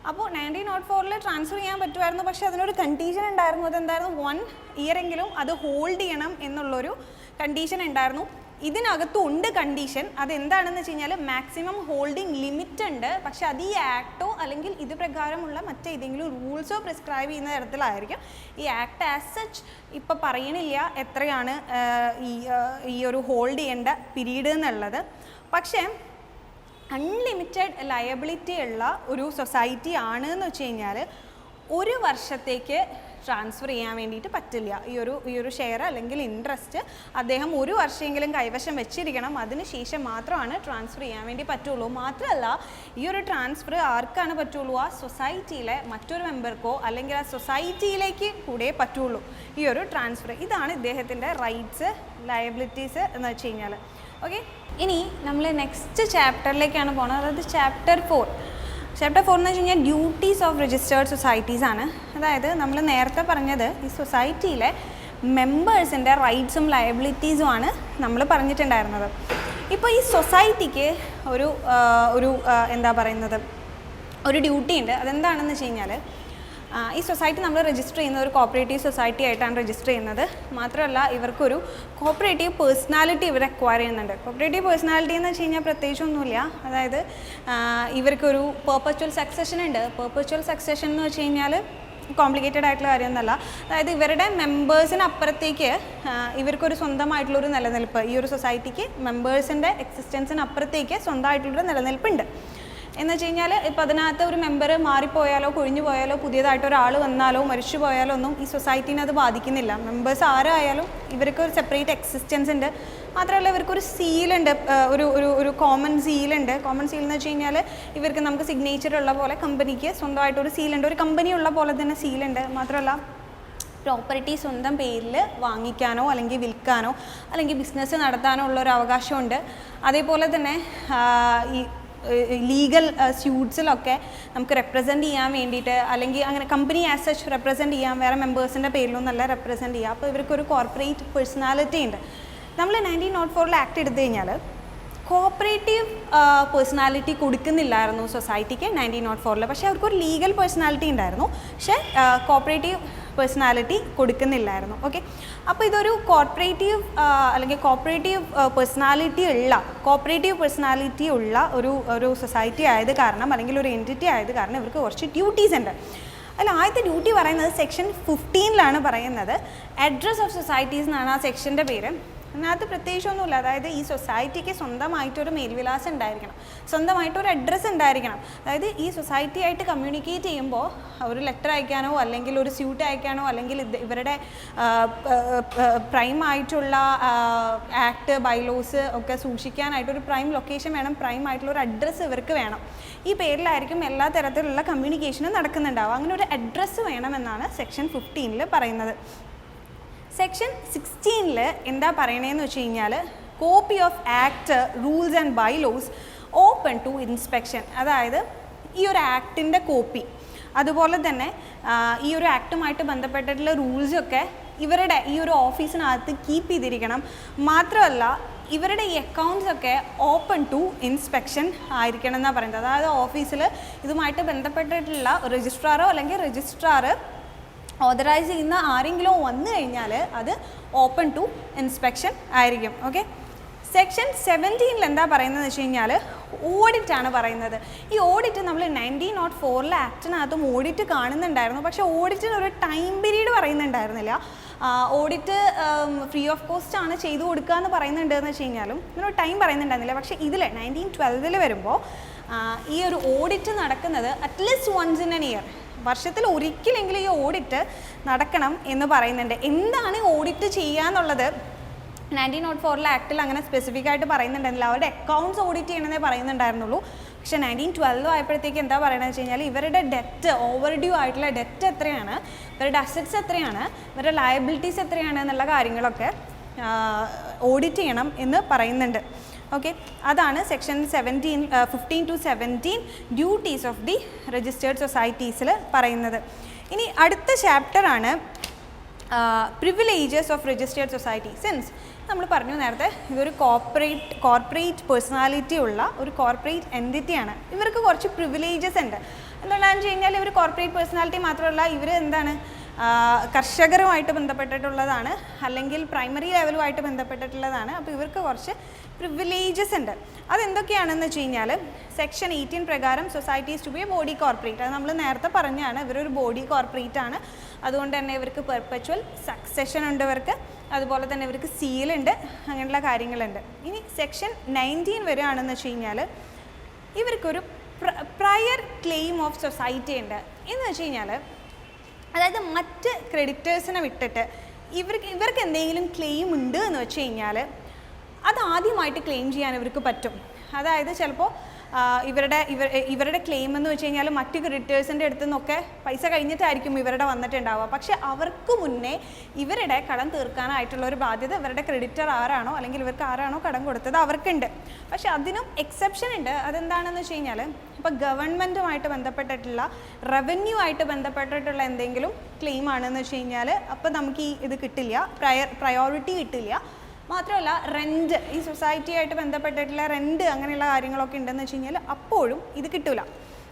Speaker 1: അപ്പോൾ 1904 ട്രാൻസ്ഫർ ചെയ്യാൻ പറ്റുമായിരുന്നു, പക്ഷേ അതിനൊരു കണ്ടീഷൻ ഉണ്ടായിരുന്നു. അതെന്തായിരുന്നു? 1 year എങ്കിലും അത് ഹോൾഡ് ചെയ്യണം എന്നുള്ളൊരു കണ്ടീഷൻ ഉണ്ടായിരുന്നു. ഇതിനകത്തും ഉണ്ട് കണ്ടീഷൻ. അതെന്താണെന്ന് വെച്ച് കഴിഞ്ഞാൽ മാക്സിമം ഹോൾഡിംഗ് ലിമിറ്റ് ഉണ്ട്, പക്ഷെ അത് ഈ ആക്ടോ അല്ലെങ്കിൽ ഇത് പ്രകാരമുള്ള മറ്റേതെങ്കിലും റൂൾസോ പ്രിസ്ക്രൈബ് ചെയ്യുന്ന തരത്തിലായിരിക്കും. ഈ ആക്ട് ആസ് സച്ച് ഇപ്പോൾ പറയണില്ല എത്രയാണ് ഈ ഒരു ഹോൾഡ് ചെയ്യേണ്ട പീരീഡ് എന്നുള്ളത്. പക്ഷേ അൺലിമിറ്റഡ് ലയബിലിറ്റി ഉള്ള ഒരു സൊസൈറ്റി ആണ് എന്ന് വെച്ച് കഴിഞ്ഞാൽ 1 വർഷത്തേക്ക് ട്രാൻസ്ഫർ ചെയ്യാൻ വേണ്ടിയിട്ട് പറ്റില്ല. ഈ ഒരു ഷെയർ അല്ലെങ്കിൽ ഇൻട്രസ്റ്റ് അദ്ദേഹം 1 വർഷമെങ്കിലും കൈവശം വെച്ചിരിക്കണം. അതിനുശേഷം മാത്രമാണ് ട്രാൻസ്ഫർ ചെയ്യാൻ വേണ്ടി പറ്റുള്ളൂ. മാത്രമല്ല ഈ ഒരു ട്രാൻസ്ഫർ ആർക്കാണ് പറ്റുള്ളൂ? ആ സൊസൈറ്റിയിലെ മറ്റൊരു മെമ്പർക്കോ അല്ലെങ്കിൽ ആ സൊസൈറ്റിയിലേക്ക് കൂടെ പറ്റുള്ളൂ ഈ ഒരു ട്രാൻസ്ഫർ. ഇതാണ് ഇദ്ദേഹത്തിൻ്റെ റൈറ്റ്സ്, ലയബിലിറ്റീസ് എന്ന് വെച്ച് കഴിഞ്ഞാൽ. ഓക്കെ, ഇനി നമ്മൾ നെക്സ്റ്റ് ചാപ്റ്ററിലേക്കാണ് പോകുന്നത്. അതായത് ചാപ്റ്റർ 4 എന്ന് വെച്ച് കഴിഞ്ഞാൽ ഡ്യൂട്ടീസ് ഓഫ് രജിസ്റ്റേർഡ് സൊസൈറ്റീസ് ആണ്. അതായത് നമ്മൾ നേരത്തെ പറഞ്ഞത് ഈ സൊസൈറ്റിയിലെ മെമ്പേഴ്സിൻ്റെ റൈറ്റ്സും ലയബിലിറ്റീസും ആണ് നമ്മൾ പറഞ്ഞിട്ടുണ്ടായിരുന്നത്. ഇപ്പോൾ ഈ സൊസൈറ്റിക്ക് ഒരു എന്താ പറയുന്നത് ഒരു ഡ്യൂട്ടി ഉണ്ട്. അതെന്താണെന്ന് വെച്ച് കഴിഞ്ഞാൽ ഈ സൊസൈറ്റി നമ്മൾ രജിസ്റ്റർ ചെയ്യുന്നത് ഒരു കോപ്പറേറ്റീവ് സൊസൈറ്റി ആയിട്ടാണ് രജിസ്റ്റർ ചെയ്യുന്നത്. മാത്രമല്ല ഇവർക്കൊരു കോപ്പറേറ്റീവ് പേഴ്സണാലിറ്റി ഇവർ അക്വയർ ചെയ്യുന്നുണ്ട്. കോപ്പറേറ്റീവ് പേഴ്സണാലിറ്റി എന്ന് വെച്ച് കഴിഞ്ഞാൽ പ്രത്യേകിച്ചൊന്നുമില്ല. അതായത് ഇവർക്കൊരു പെർപ്പച്വൽ സക്സഷൻ ഉണ്ട്. പെർപ്പച്വൽ സക്സഷൻ എന്ന് വെച്ച് കഴിഞ്ഞാൽ കോംപ്ലിക്കേറ്റഡ് ആയിട്ടുള്ള കാര്യമൊന്നുമല്ല. അതായത് ഇവരുടെ മെമ്പേഴ്സിന് അപ്പുറത്തേക്ക് ഇവർക്കൊരു സ്വന്തമായിട്ടുള്ളൊരു നിലനിൽപ്പ്, ഈ ഒരു സൊസൈറ്റിക്ക് മെമ്പേഴ്സിൻ്റെ എക്സിസ്റ്റൻസിന് അപ്പുറത്തേക്ക് സ്വന്തമായിട്ടുള്ളൊരു നിലനിൽപ്പുണ്ട്. എന്ന് വെച്ച് കഴിഞ്ഞാൽ ഇപ്പോൾ അതിനകത്ത് ഒരു മെമ്പർ മാറിപ്പോയാലോ കൊഴിഞ്ഞു പോയാലോ പുതിയതായിട്ട് ഒരാൾ വന്നാലോ മരിച്ചു പോയാലോ ഒന്നും ഈ സൊസൈറ്റീനെ അത് ബാധിക്കുന്നില്ല. മെമ്പേഴ്സ് ആരായാലും ഇവർക്ക് ഒരു സെപ്പറേറ്റ് എക്സിസ്റ്റൻസ് ഉണ്ട്. മാത്രമല്ല ഇവർക്കൊരു സീലുണ്ട്, ഒരു കോമൺ സീലുണ്ട്. കോമൺ സീൽ എന്ന് വെച്ച് കഴിഞ്ഞാൽ ഇവർക്ക് നമുക്ക് സിഗ്നേച്ചർ ഉള്ള പോലെ കമ്പനിക്ക് സ്വന്തമായിട്ടൊരു സീലുണ്ട്, ഒരു കമ്പനി ഉള്ള പോലെ തന്നെ സീലുണ്ട്. മാത്രമല്ല പ്രോപ്പർട്ടി സ്വന്തം പേരിൽ വാങ്ങിക്കാനോ അല്ലെങ്കിൽ വിൽക്കാനോ അല്ലെങ്കിൽ ബിസിനസ് നടത്താനോ ഉള്ളൊരു അവകാശമുണ്ട്. അതേപോലെ തന്നെ ഈ ലീഗൽ സ്യൂട്ട്സിലൊക്കെ നമുക്ക് റെപ്രസെൻറ്റ് ചെയ്യാൻ വേണ്ടിയിട്ട് അല്ലെങ്കിൽ അങ്ങനെ കമ്പനി ആസ് സച്ച് റെപ്രസെൻറ്റ് ചെയ്യാൻ വേറെ മെമ്പേഴ്സിൻ്റെ പേരിലൊന്നല്ല റെപ്രസെൻറ്റ് ചെയ്യുക. അപ്പോൾ ഇവർക്കൊരു കോർപ്പറേറ്റ് പേഴ്സണാലിറ്റി ഉണ്ട്. നമ്മൾ 1904 ആക്ട് എടുത്തു കഴിഞ്ഞാൽ കോപ്പറേറ്റീവ് പേഴ്സണാലിറ്റി കൊടുക്കുന്നില്ലായിരുന്നു സൊസൈറ്റിക്ക് 1904. പക്ഷേ അവർക്കൊരു ലീഗൽ പേഴ്സണാലിറ്റി ഉണ്ടായിരുന്നു, പക്ഷേ കോപ്പറേറ്റീവ് പേഴ്സണാലിറ്റി കൊടുക്കുന്നില്ലായിരുന്നു. ഓക്കെ, അപ്പോൾ ഇതൊരു കോർപ്പറേറ്റീവ് അല്ലെങ്കിൽ കോപ്പറേറ്റീവ് പേഴ്സണാലിറ്റി ഉള്ള ഒരു സൊസൈറ്റി ആയത് കാരണം അല്ലെങ്കിൽ ഒരു എൻറ്റിറ്റി ആയത് കാരണം ഇവർക്ക് കുറച്ച് ഡ്യൂട്ടീസ് ഉണ്ട്. അല്ല, ആദ്യത്തെ ഡ്യൂട്ടി പറയുന്നത് സെക്ഷൻ 15 പറയുന്നത് അഡ്രസ് ഓഫ് സൊസൈറ്റീസ് എന്നാണ് ആ സെക്ഷൻ്റെ പേര്. അതിനകത്ത് പ്രത്യേകിച്ചൊന്നുമില്ല. അതായത് ഈ സൊസൈറ്റിക്ക് സ്വന്തമായിട്ടൊരു മേൽവിലാസം ഉണ്ടായിരിക്കണം, സ്വന്തമായിട്ടൊരു അഡ്രസ്സ് ഉണ്ടായിരിക്കണം. അതായത് ഈ സൊസൈറ്റി ആയിട്ട് കമ്മ്യൂണിക്കേറ്റ് ചെയ്യുമ്പോൾ ഒരു ലെറ്റർ അയക്കാനോ അല്ലെങ്കിൽ ഒരു സ്യൂട്ട് അയക്കാനോ അല്ലെങ്കിൽ ഇവരുടെ പ്രൈം ആയിട്ടുള്ള ആക്ട് ബൈലോസ് ഒക്കെ സൂക്ഷിക്കാനായിട്ടൊരു പ്രൈം ലൊക്കേഷൻ വേണം, പ്രൈം ആയിട്ടുള്ള ഒരു അഡ്രസ്സ് ഇവർക്ക് വേണം. ഈ പേരിലായിരിക്കും എല്ലാ തരത്തിലുള്ള കമ്മ്യൂണിക്കേഷനും നടക്കുന്നുണ്ടാവും. അങ്ങനെ ഒരു അഡ്രസ്സ് വേണമെന്നാണ് സെക്ഷൻ 15 പറയുന്നത്. സെക്ഷൻ 16 എന്താ പറയണതെന്ന് വെച്ച് കഴിഞ്ഞാൽ copy of act rules and bylaws open to inspection. അതായത് ഈ ഒരു ആക്ടിൻ്റെ കോപ്പി, അതുപോലെ തന്നെ ഈ ഒരു ആക്ടുമായിട്ട് ബന്ധപ്പെട്ടിട്ടുള്ള റൂൾസൊക്കെ ഇവരുടെ ഈ ഒരു ഓഫീസിനകത്ത് കീപ്പ് ചെയ്തിരിക്കണം. മാത്രമല്ല ഇവരുടെ ഈ അക്കൗണ്ട്സൊക്കെ ഓപ്പൺ ടു ഇൻസ്പെക്ഷൻ ആയിരിക്കണം എന്നാണ് പറയുന്നത്. അതായത് ഓഫീസിൽ ഇതുമായിട്ട് ബന്ധപ്പെട്ടിട്ടുള്ള രജിസ്ട്രാറോ അല്ലെങ്കിൽ രജിസ്ട്രാർ ഓതറൈസ് ചെയ്യുന്ന ആരെങ്കിലും വന്നു കഴിഞ്ഞാൽ അത് ഓപ്പൺ ടു ഇൻസ്പെക്ഷൻ ആയിരിക്കും. ഓക്കെ, സെക്ഷൻ 17 എന്താ പറയുന്നതെന്ന് വെച്ച് കഴിഞ്ഞാൽ ഓഡിറ്റാണ് പറയുന്നത്. ഈ ഓഡിറ്റ് നമ്മൾ 1904 ആക്ടിനകത്തും ഓഡിറ്റ് കാണുന്നുണ്ടായിരുന്നു. പക്ഷേ ഓഡിറ്റിന് ഒരു ടൈം പീരീഡ് പറയുന്നുണ്ടായിരുന്നില്ല. ഓഡിറ്റ് ഫ്രീ ഓഫ് കോസ്റ്റ് ആണ് ചെയ്തു കൊടുക്കുക എന്ന് പറയുന്നുണ്ടെന്ന് വെച്ച് കഴിഞ്ഞാലും ഇതിനൊരു ടൈം പറയുന്നുണ്ടായിരുന്നില്ല. പക്ഷേ ഇതിൽ 1912 വരുമ്പോൾ ഈ ഒരു ഓഡിറ്റ് നടക്കുന്നത് at least once in an year, വർഷത്തിൽ ഒരിക്കലെങ്കിലും ഈ ഓഡിറ്റ് നടക്കണം എന്ന് പറയുന്നുണ്ട്. എന്താണ് ഓഡിറ്റ് ചെയ്യുക എന്നുള്ളത് 1904 ആക്ടിൽ അങ്ങനെ സ്പെസിഫിക് ആയിട്ട് പറയുന്നുണ്ടായിരുന്നില്ല. അവരുടെ അക്കൗണ്ട്സ് ഓഡിറ്റ് ചെയ്യണമെന്നേ പറയുന്നുണ്ടായിരുന്നുള്ളൂ. പക്ഷേ 1912 ആയപ്പോഴത്തേക്ക് എന്താ പറയുന്നത് വെച്ച് കഴിഞ്ഞാൽ ഇവരുടെ ഡെറ്റ്, ഓവർ ഡ്യൂ ആയിട്ടുള്ള ഡെറ്റ് എത്രയാണ്, ഇവരുടെ അസറ്റ്സ് എത്രയാണ്, ഇവരുടെ ലയബിലിറ്റീസ് എത്രയാണ് എന്നുള്ള കാര്യങ്ങളൊക്കെ ഓഡിറ്റ് ചെയ്യണം എന്ന് പറയുന്നുണ്ട്. ഓക്കെ, അതാണ് section 15 to 17 duties of the registered സൊസൈറ്റീസിൽ പറയുന്നത്. ഇനി അടുത്ത ചാപ്റ്ററാണ് privileges of registered society. Since നമ്മൾ പറഞ്ഞു നേരത്തെ ഇതൊരു കോർപ്പറേറ്റ് പേഴ്സണാലിറ്റി ഉള്ള ഒരു കോർപ്പറേറ്റ് എൻറ്റിറ്റിയാണ്, ഇവർക്ക് കുറച്ച് പ്രിവിലേജസ് ഉണ്ട്. എന്താണെന്ന് വെച്ച് കഴിഞ്ഞാൽ ഇവർ കോർപ്പറേറ്റ് പേഴ്സണാലിറ്റി മാത്രമല്ല, ഇവർ എന്താണ് കർഷകരുമായിട്ട് ബന്ധപ്പെട്ടിട്ടുള്ളതാണ് അല്ലെങ്കിൽ പ്രൈമറി ലെവലുമായിട്ട് ബന്ധപ്പെട്ടിട്ടുള്ളതാണ്. അപ്പോൾ ഇവർക്ക് കുറച്ച് പ്രിവിലേജസ് ഉണ്ട്. അതെന്തൊക്കെയാണെന്ന് വെച്ച് കഴിഞ്ഞാൽ സെക്ഷൻ 18 പ്രകാരം societies to be a body corporate, അത് നമ്മൾ നേരത്തെ പറഞ്ഞാണ്, ഇവരൊരു ബോഡി കോർപ്പറേറ്റ് ആണ്. അതുകൊണ്ട് തന്നെ ഇവർക്ക് പെർപ്പച്വൽ സക്സഷൻ ഉണ്ട് ഇവർക്ക്, അതുപോലെ തന്നെ ഇവർക്ക് സീലുണ്ട്, അങ്ങനെയുള്ള കാര്യങ്ങളുണ്ട്. ഇനി സെക്ഷൻ 19 വരികയാണെന്ന് വെച്ച് കഴിഞ്ഞാൽ ഇവർക്കൊരു പ്രയർ ക്ലെയിം ഓഫ് സൊസൈറ്റി ഉണ്ട്. എന്ന് വെച്ച് കഴിഞ്ഞാൽ അതായത് മറ്റ് ക്രെഡിറ്റേഴ്സിനെ വിട്ടിട്ട് ഇവർക്ക് എന്തെങ്കിലും ക്ലെയിം ഉണ്ട് എന്ന് വെച്ച് കഴിഞ്ഞാൽ അത് ആദ്യമായിട്ട് ക്ലെയിം ചെയ്യാൻ ഇവർക്ക് പറ്റും. അതായത് ചിലപ്പോൾ ഇവരുടെ ക്ലെയിം എന്ന് വെച്ച് കഴിഞ്ഞാൽ മറ്റ് ക്രെഡിറ്റേഴ്സിൻ്റെ അടുത്ത് നിന്നൊക്കെ പൈസ കഴിഞ്ഞിട്ടായിരിക്കും ഇവരുടെ വന്നിട്ടുണ്ടാവുക. പക്ഷേ അവർക്ക് മുന്നേ ഇവരുടെ കടം തീർക്കാനായിട്ടുള്ള ഒരു ബാധ്യത ഇവരുടെ ക്രെഡിറ്റർ ആരാണോ അല്ലെങ്കിൽ ഇവർക്ക് ആരാണോ കടം കൊടുത്തത് അവർക്കുണ്ട്. പക്ഷേ അതിനും എക്സെപ്ഷൻ ഉണ്ട്. അതെന്താണെന്ന് വെച്ച് കഴിഞ്ഞാൽ ഇപ്പോൾ ഗവൺമെൻറ്റുമായിട്ട് ബന്ധപ്പെട്ടിട്ടുള്ള റവന്യൂ ആയിട്ട് ബന്ധപ്പെട്ടിട്ടുള്ള എന്തെങ്കിലും ക്ലെയിം ആണെന്ന് വെച്ച് കഴിഞ്ഞാൽ അപ്പോൾ നമുക്ക് ഇത് കിട്ടില്ല, പ്രയോറിറ്റി കിട്ടില്ല. മാത്രമല്ല റെൻറ്റ്, ഈ സൊസൈറ്റിയായിട്ട് ബന്ധപ്പെട്ടിട്ടുള്ള റെൻറ്റ് അങ്ങനെയുള്ള കാര്യങ്ങളൊക്കെ ഉണ്ടെന്ന് വെച്ച് കഴിഞ്ഞാൽ അപ്പോഴും ഇത് കിട്ടില്ല.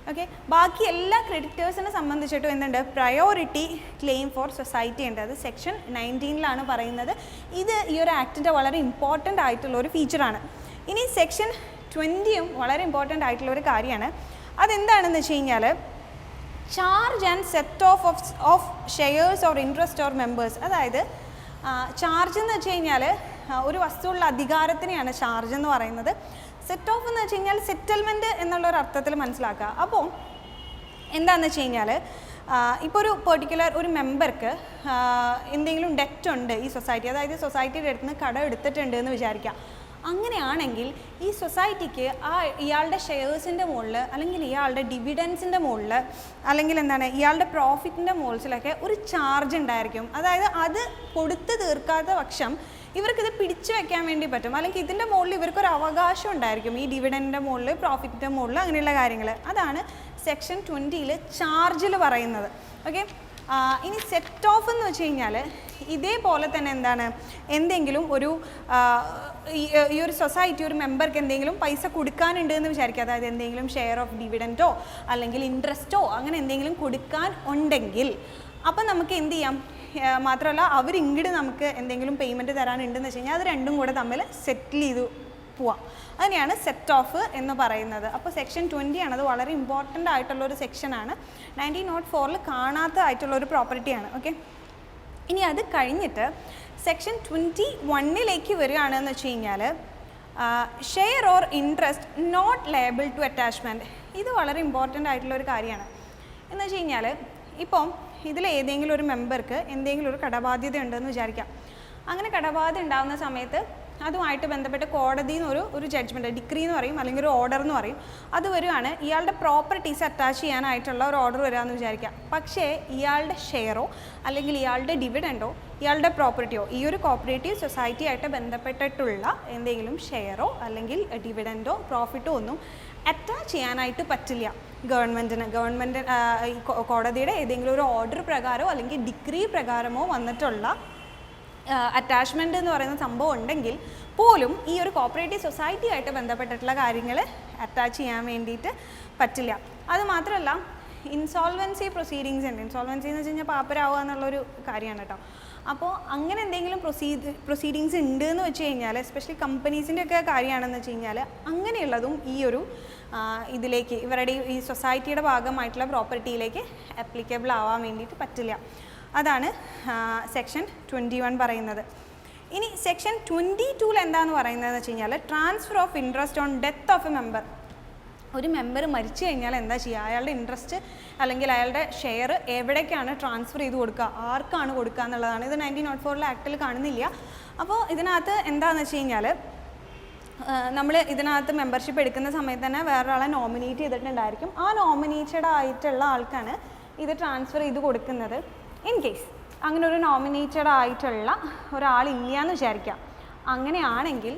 Speaker 1: ഓക്കെ, ബാക്കി എല്ലാ ക്രെഡിറ്റേഴ്സിനെ സംബന്ധിച്ചിട്ടും എന്തുണ്ട്, പ്രയോറിറ്റി ക്ലെയിം ഫോർ സൊസൈറ്റി ഉണ്ട്. അത് സെക്ഷൻ 19 പറയുന്നത്. ഇത് ഈ ഒരു ആക്ടിൻ്റെ വളരെ ഇമ്പോർട്ടൻ്റ് ആയിട്ടുള്ള ഒരു ഫീച്ചറാണ്. ഇനി സെക്ഷൻ 20 വളരെ ഇമ്പോർട്ടൻ്റ് ആയിട്ടുള്ള ഒരു കാര്യമാണ്. അതെന്താണെന്ന് വെച്ച് കഴിഞ്ഞാൽ charge and set of shares or interest or members. അതായത് ചാർജ് എന്ന് വെച്ച് കഴിഞ്ഞാൽ ഒരു വസ്തുവുള്ള അധികാരത്തിനെയാണ് ചാർജ് എന്ന് പറയുന്നത്. സെറ്റ് ഓഫ് എന്ന് വെച്ച് കഴിഞ്ഞാൽ സെറ്റിൽമെൻറ്റ് എന്നുള്ളൊരു അർത്ഥത്തിൽ മനസ്സിലാക്കുക. അപ്പോൾ എന്താണെന്ന് വെച്ച് കഴിഞ്ഞാൽ ഇപ്പോൾ ഒരു പെർട്ടിക്കുലർ ഒരു മെമ്പർക്ക് എന്തെങ്കിലും ഡെറ്റ് ഉണ്ട് ഈ സൊസൈറ്റി, അതായത് സൊസൈറ്റിയുടെ അടുത്ത് നിന്ന് കടം എടുത്തിട്ടുണ്ട് എന്ന് വിചാരിക്കാം. അങ്ങനെയാണെങ്കിൽ ഈ സൊസൈറ്റിക്ക് ഇയാളുടെ ഷെയർസിൻ്റെ മുകളിൽ അല്ലെങ്കിൽ ഇയാളുടെ ഡിവിഡൻസിൻ്റെ മുകളിൽ അല്ലെങ്കിൽ എന്താണ് ഇയാളുടെ പ്രോഫിറ്റിൻ്റെ മുകളിലൊക്കെ ഒരു ചാർജ് ഉണ്ടായിരിക്കും. അതായത് അത് കൊടുത്ത് തീർക്കാത്ത പക്ഷം ഇവർക്കിത് പിടിച്ചു വെക്കാൻ വേണ്ടി പറ്റും, അല്ലെങ്കിൽ ഇതിൻ്റെ മുകളിൽ ഇവർക്കൊരു അവകാശം ഉണ്ടായിരിക്കും, ഈ ഡിവിഡൻറ്റിൻ്റെ മുകളിൽ പ്രോഫിറ്റിൻ്റെ മുകളിൽ അങ്ങനെയുള്ള കാര്യങ്ങൾ. അതാണ് സെക്ഷൻ 20-ൽ ചാർജിൽ പറയുന്നത്. ഓക്കെ, ഇനി സെറ്റ് ഓഫ് എന്ന് വെച്ച് കഴിഞ്ഞാൽ ഇതേപോലെ തന്നെ എന്താണ് എന്തെങ്കിലും ഒരു ഈ ഒരു സൊസൈറ്റി ഒരു മെമ്പർക്ക് എന്തെങ്കിലും പൈസ കൊടുക്കാനുണ്ട് എന്ന് വിചാരിക്കുക. അതായത് എന്തെങ്കിലും ഷെയർ ഓഫ് ഡിവിഡൻറ്റോ അല്ലെങ്കിൽ ഇൻട്രസ്റ്റോ അങ്ങനെ എന്തെങ്കിലും കൊടുക്കാൻ ഉണ്ടെങ്കിൽ അപ്പം നമുക്ക് എന്ത് ചെയ്യാം, മാത്രമല്ല അവരിങ്ങോട്ട് നമുക്ക് എന്തെങ്കിലും പേയ്മെൻറ്റ് തരാനുണ്ടെന്ന് വെച്ച് കഴിഞ്ഞാൽ അത് രണ്ടും കൂടെ തമ്മിൽ സെറ്റിൽ ചെയ്ത് പോവാം. അതിനെയാണ് സെറ്റ് ഓഫ് എന്ന് പറയുന്നത്. അപ്പോൾ സെക്ഷൻ 20 ആണ്, അത് വളരെ ഇമ്പോർട്ടൻ്റ് ആയിട്ടുള്ളൊരു സെക്ഷനാണ്. 1904 കാണാത്തതായിട്ടുള്ളൊരു പ്രോപ്പർട്ടിയാണ്. ഓക്കെ, ഇനി അത് കഴിഞ്ഞിട്ട് സെക്ഷൻ 21-ലേക്ക് വരികയാണെന്ന് വെച്ച് കഴിഞ്ഞാൽ share or interest not liable to attachment. ഇത് വളരെ ഇമ്പോർട്ടൻ്റ് ആയിട്ടുള്ളൊരു കാര്യമാണ്. എന്ന് വെച്ച് കഴിഞ്ഞാൽ ഇപ്പം ഇതിലേതെങ്കിലും ഒരു മെമ്പർക്ക് എന്തെങ്കിലും ഒരു കടബാധ്യത ഉണ്ടെന്ന് വിചാരിക്കാം. അങ്ങനെ കടബാധ്യത ഉണ്ടാകുന്ന സമയത്ത് അതുമായിട്ട് ബന്ധപ്പെട്ട് കോടതിയിൽ നിന്ന് ഒരു ജഡ്ജ്മെൻറ്റ്, ഡിഗ്രി എന്ന് പറയും അല്ലെങ്കിൽ ഒരു ഓർഡർ എന്ന് പറയും, അത് വരുവാണ്. ഇയാളുടെ പ്രോപ്പർട്ടീസ് അറ്റാച്ച് ചെയ്യാനായിട്ടുള്ള ഒരു ഓർഡർ വരികയെന്ന് വിചാരിക്കാം. പക്ഷേ ഇയാളുടെ ഷെയറോ അല്ലെങ്കിൽ ഇയാളുടെ ഡിവിഡൻറ്റോ ഇയാളുടെ പ്രോപ്പർട്ടിയോ ഈ ഒരു കോപ്പറേറ്റീവ് സൊസൈറ്റി ആയിട്ട് ബന്ധപ്പെട്ടിട്ടുള്ള എന്തെങ്കിലും ഷെയറോ അല്ലെങ്കിൽ ഡിവിഡൻറ്റോ പ്രോഫിറ്റോ ഒന്നും അറ്റാച്ച് ചെയ്യാനായിട്ട് പറ്റില്ല ഗവൺമെൻറ്റിന്. കോടതിയുടെ ഏതെങ്കിലും ഒരു ഓർഡർ പ്രകാരമോ അല്ലെങ്കിൽ ഡിഗ്രി പ്രകാരമോ വന്നിട്ടുള്ള അറ്റാച്ച്മെൻറ്റ് എന്ന് പറയുന്ന സംഭവം ഉണ്ടെങ്കിൽ പോലും ഈ ഒരു കോപ്പറേറ്റീവ് സൊസൈറ്റി ആയിട്ട് ബന്ധപ്പെട്ടിട്ടുള്ള കാര്യങ്ങൾ അറ്റാച്ച് ചെയ്യാൻ വേണ്ടിയിട്ട് പറ്റില്ല. അതുമാത്രമല്ല ഇൻസോൾവൻസി പ്രൊസീഡിങ്സ് ഉണ്ട്. ഇൻസോൾവൻസി എന്ന് വെച്ച് കഴിഞ്ഞാൽ പാപ്പരാവുക എന്നുള്ളൊരു കാര്യമാണ് കേട്ടോ. അപ്പോൾ അങ്ങനെ എന്തെങ്കിലും പ്രൊസീഡിങ്സ് ഉണ്ട് എന്ന് വെച്ച് കഴിഞ്ഞാൽ, എസ്പെഷ്യലി കമ്പനീസിൻ്റെ ഒക്കെ കാര്യമാണെന്ന് വെച്ച് കഴിഞ്ഞാൽ അങ്ങനെയുള്ളതും ഈ ഒരു ഇതിലേക്ക് ഇവരുടെ ഈ സൊസൈറ്റിയുടെ ഭാഗമായിട്ടുള്ള പ്രോപ്പർട്ടിയിലേക്ക് ആപ്ലിക്കബിൾ ആവാൻ വേണ്ടിയിട്ട് പറ്റില്ല. അതാണ് സെക്ഷൻ 21 പറയുന്നത്. ഇനി സെക്ഷൻ 22-ൽ എന്താണെന്ന് പറയുന്നതെന്ന് വെച്ച് കഴിഞ്ഞാൽ transfer of interest on death of A member. ഒരു മെമ്പർ മരിച്ചു കഴിഞ്ഞാൽ എന്താ ചെയ്യുക, അയാളുടെ ഇൻട്രസ്റ്റ് അല്ലെങ്കിൽ അയാളുടെ ഷെയർ എവിടേക്കാണ് ട്രാൻസ്ഫർ ചെയ്ത് കൊടുക്കുക, ആർക്കാണ് കൊടുക്കുക എന്നുള്ളതാണ്. ഇത് 1904 ആക്ടിൽ കാണുന്നില്ല. അപ്പോൾ ഇതിനകത്ത് എന്താണെന്ന് വെച്ച് കഴിഞ്ഞാൽ നമ്മൾ ഇതിനകത്ത് മെമ്പർഷിപ്പ് എടുക്കുന്ന സമയത്ത് തന്നെ വേറൊരാളെ നോമിനേറ്റ് ചെയ്തിട്ടുണ്ടായിരിക്കും. ആ നോമിനേറ്റഡ് ആയിട്ടുള്ള ആൾക്കാണ് ഇത് ട്രാൻസ്ഫർ ചെയ്ത് കൊടുക്കുന്നത്. ഇൻ കേസ് അങ്ങനെ ഒരു നോമിനേറ്റഡ് ആയിട്ടുള്ള ഒരാളില്ല എന്ന് വിചാരിക്കാം. അങ്ങനെയാണെങ്കിൽ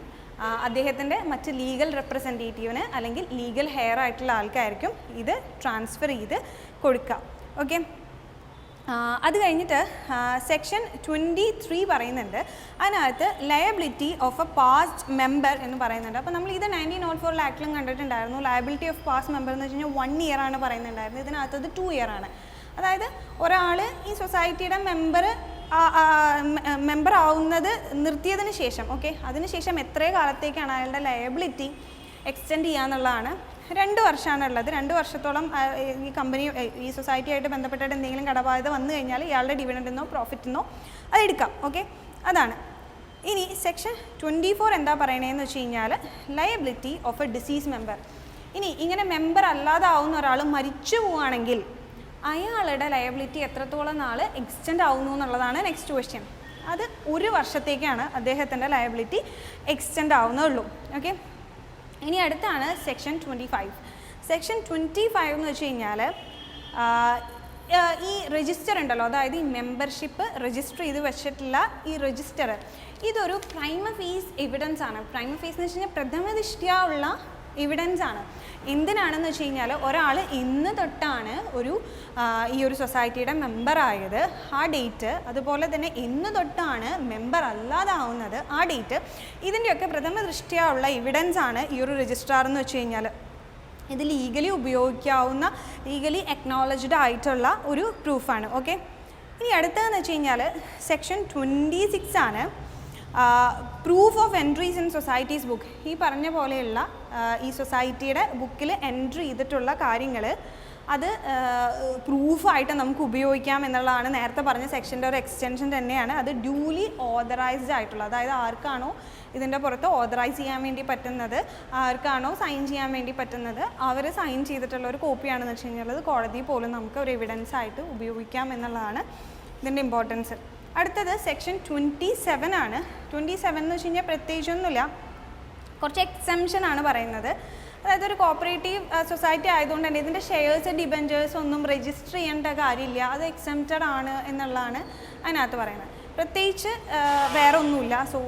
Speaker 1: അദ്ദേഹത്തിൻ്റെ മറ്റ് ലീഗൽ റെപ്രസെൻറ്റേറ്റീവിന് അല്ലെങ്കിൽ ലീഗൽ ഹെയർ ആയിട്ടുള്ള ആൾക്കായിരിക്കും ഇത് ട്രാൻസ്ഫർ ചെയ്ത് കൊടുക്കുക. ഓക്കെ, അത് കഴിഞ്ഞിട്ട് സെക്ഷൻ 23 പറയുന്നുണ്ട്. അതിനകത്ത് liability of A past member എന്ന് പറയുന്നുണ്ട്. അപ്പോൾ നമ്മൾ ഇത് 1904 ആക്ടിലും കണ്ടിട്ടുണ്ടായിരുന്നു. ലയബിലിറ്റി ഓഫ് പാസ്റ്റ് മെമ്പർ എന്ന് വെച്ച് കഴിഞ്ഞാൽ 1 ഇയർ ആണ് പറയുന്നുണ്ടായിരുന്നത്. ഇതിനകത്തത് 2 ഇയർ ആണ്. അതായത് ഒരാൾ ഈ സൊസൈറ്റിയുടെ മെമ്പർ ആവുന്നത് നിർത്തിയതിന് ശേഷം, ഓക്കെ, അതിനുശേഷം എത്ര കാലത്തേക്കാണ് അയാളുടെ ലയബിലിറ്റി എക്സ്റ്റെൻഡ് ചെയ്യാന്നുള്ളതാണ്. 2 വർഷമാണുള്ളത്. 2 വർഷത്തോളം ഈ കമ്പനി ഈ സൊസൈറ്റി ആയിട്ട് ബന്ധപ്പെട്ടിട്ട് എന്തെങ്കിലും കടബാധ്യത വന്നു കഴിഞ്ഞാൽ ഇയാളുടെ ഡിവിഡൻറ്റിന്നോ പ്രോഫിറ്റിന്നോ അത് എടുക്കാം. ഓക്കെ, അതാണ്. ഇനി സെക്ഷൻ 24 എന്താ പറയണതെന്ന് വെച്ച് കഴിഞ്ഞാൽ liability of A disease member. ഇനി ഇങ്ങനെ മെമ്പർ അല്ലാതാവുന്ന ഒരാൾ മരിച്ചു പോവുകയാണെങ്കിൽ അയാളുടെ ലയബിലിറ്റി എത്രത്തോളം നാൾ എക്സ്റ്റെൻഡ് ആവുന്നു എന്നുള്ളതാണ് നെക്സ്റ്റ് ക്വസ്റ്റ്യൻ. അത് 1 വർഷത്തേക്കാണ് അദ്ദേഹത്തിൻ്റെ ലയബിലിറ്റി എക്സ്റ്റെൻഡ് ആവുന്നുള്ളൂ. ഓക്കെ, ഇനി അടുത്താണ് സെക്ഷൻ 25. സെക്ഷൻ 25 എന്ന് വെച്ച് കഴിഞ്ഞാൽ ഈ രജിസ്റ്റർ ഉണ്ടല്ലോ, അതായത് ഈ മെമ്പർഷിപ്പ് രജിസ്റ്റർ ചെയ്ത് വെച്ചിട്ടുള്ള ഈ രജിസ്റ്റർ, ഇതൊരു പ്രൈമ ഫേസ് എവിഡൻസ് ആണ്. പ്രൈമ ഫേസ് എന്ന് വെച്ച് കഴിഞ്ഞാൽ പ്രഥമ ദൃഷ്ട്യാ ഉള്ള എവിഡൻസ് ആണ്. എന്തിനാണെന്ന് വെച്ച് കഴിഞ്ഞാൽ ഒരാൾ ഇന്ന് തൊട്ടാണ് ഈ ഒരു സൊസൈറ്റിയുടെ മെമ്പറായത്, ആ ഡേറ്റ്, അതുപോലെ തന്നെ ഇന്ന് തൊട്ടാണ് മെമ്പർ അല്ലാതാവുന്നത്, ആ ഡേറ്റ്, ഇതിൻ്റെയൊക്കെ പ്രഥമ ദൃഷ്ട്യാ ഉള്ള എവിഡൻസ് ആണ് ഈ ഒരു രജിസ്ട്രാർ എന്ന് വെച്ച് കഴിഞ്ഞാൽ. ഇത് ലീഗലി ഉപയോഗിക്കാവുന്ന, ലീഗലി അക്നോളജ്ഡ് ആയിട്ടുള്ള ഒരു പ്രൂഫാണ്. ഓക്കെ, ഇനി അടുത്തതെന്ന് വെച്ച് കഴിഞ്ഞാൽ സെക്ഷൻ 26 ആണ്. Proof of entries in societies book. ഈ പറഞ്ഞ പോലെയുള്ള ഈ സൊസൈറ്റിയുടെ ബുക്കിൽ എൻട്രി ചെയ്തിട്ടുള്ള കാര്യങ്ങൾ അത് പ്രൂഫായിട്ട് നമുക്ക് ഉപയോഗിക്കാം എന്നുള്ളതാണ് നേരത്തെ പറഞ്ഞ സെക്ഷൻ്റെ ഒരു എക്സ്റ്റൻഷൻ തന്നെയാണ്. അത് ഡ്യൂലി ഓതറൈസ്ഡ് ആയിട്ടുള്ള, അതായത് ആർക്കാണോ ഇതിൻ്റെ പുറത്ത് ഓതറൈസ് ചെയ്യാൻ വേണ്ടി പറ്റുന്നത്, ആർക്കാണോ സൈൻ ചെയ്യാൻ വേണ്ടി പറ്റുന്നത്, അവർ സൈൻ ചെയ്തിട്ടുള്ള ഒരു കോപ്പിയാണെന്ന് വെച്ച് കഴിഞ്ഞാൽ അത് കോടതി പോലും നമുക്ക് ഒരു എവിഡൻസ് ആയിട്ട് ഉപയോഗിക്കാം എന്നുള്ളതാണ് ഇതിൻ്റെ ഇമ്പോർട്ടൻസ്. അടുത്തത് സെക്ഷൻ 27 ആണ്. 27 എന്ന് വെച്ച് കഴിഞ്ഞാൽ പ്രത്യേകിച്ചൊന്നുമില്ല, കുറച്ച് എക്സംഷനാണ് പറയുന്നത്. അതായത് ഒരു കോപ്പറേറ്റീവ് സൊസൈറ്റി ആയതുകൊണ്ട് തന്നെ ഇതിൻ്റെ ഷെയർസ് ഡിബെഞ്ചേഴ്സ് ഒന്നും രജിസ്റ്റർ ചെയ്യേണ്ട കാര്യമില്ല, അത് എക്സംപ്റ്റഡ് ആണ് എന്നുള്ളതാണ് അതിനകത്ത് പറയുന്നത്. പ്രത്യേകിച്ച് വേറെ ഒന്നുമില്ല. സോ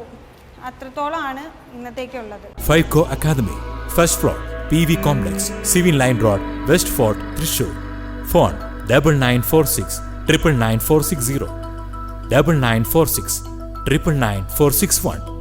Speaker 1: അത്രത്തോളമാണ് ഇന്നത്തേക്കുള്ളത്.
Speaker 2: ഫൈക്കോ academy, first floor, PV complex, civil line road, west fort, Thrissur. Phone 9946 999 460, 9946 999 461.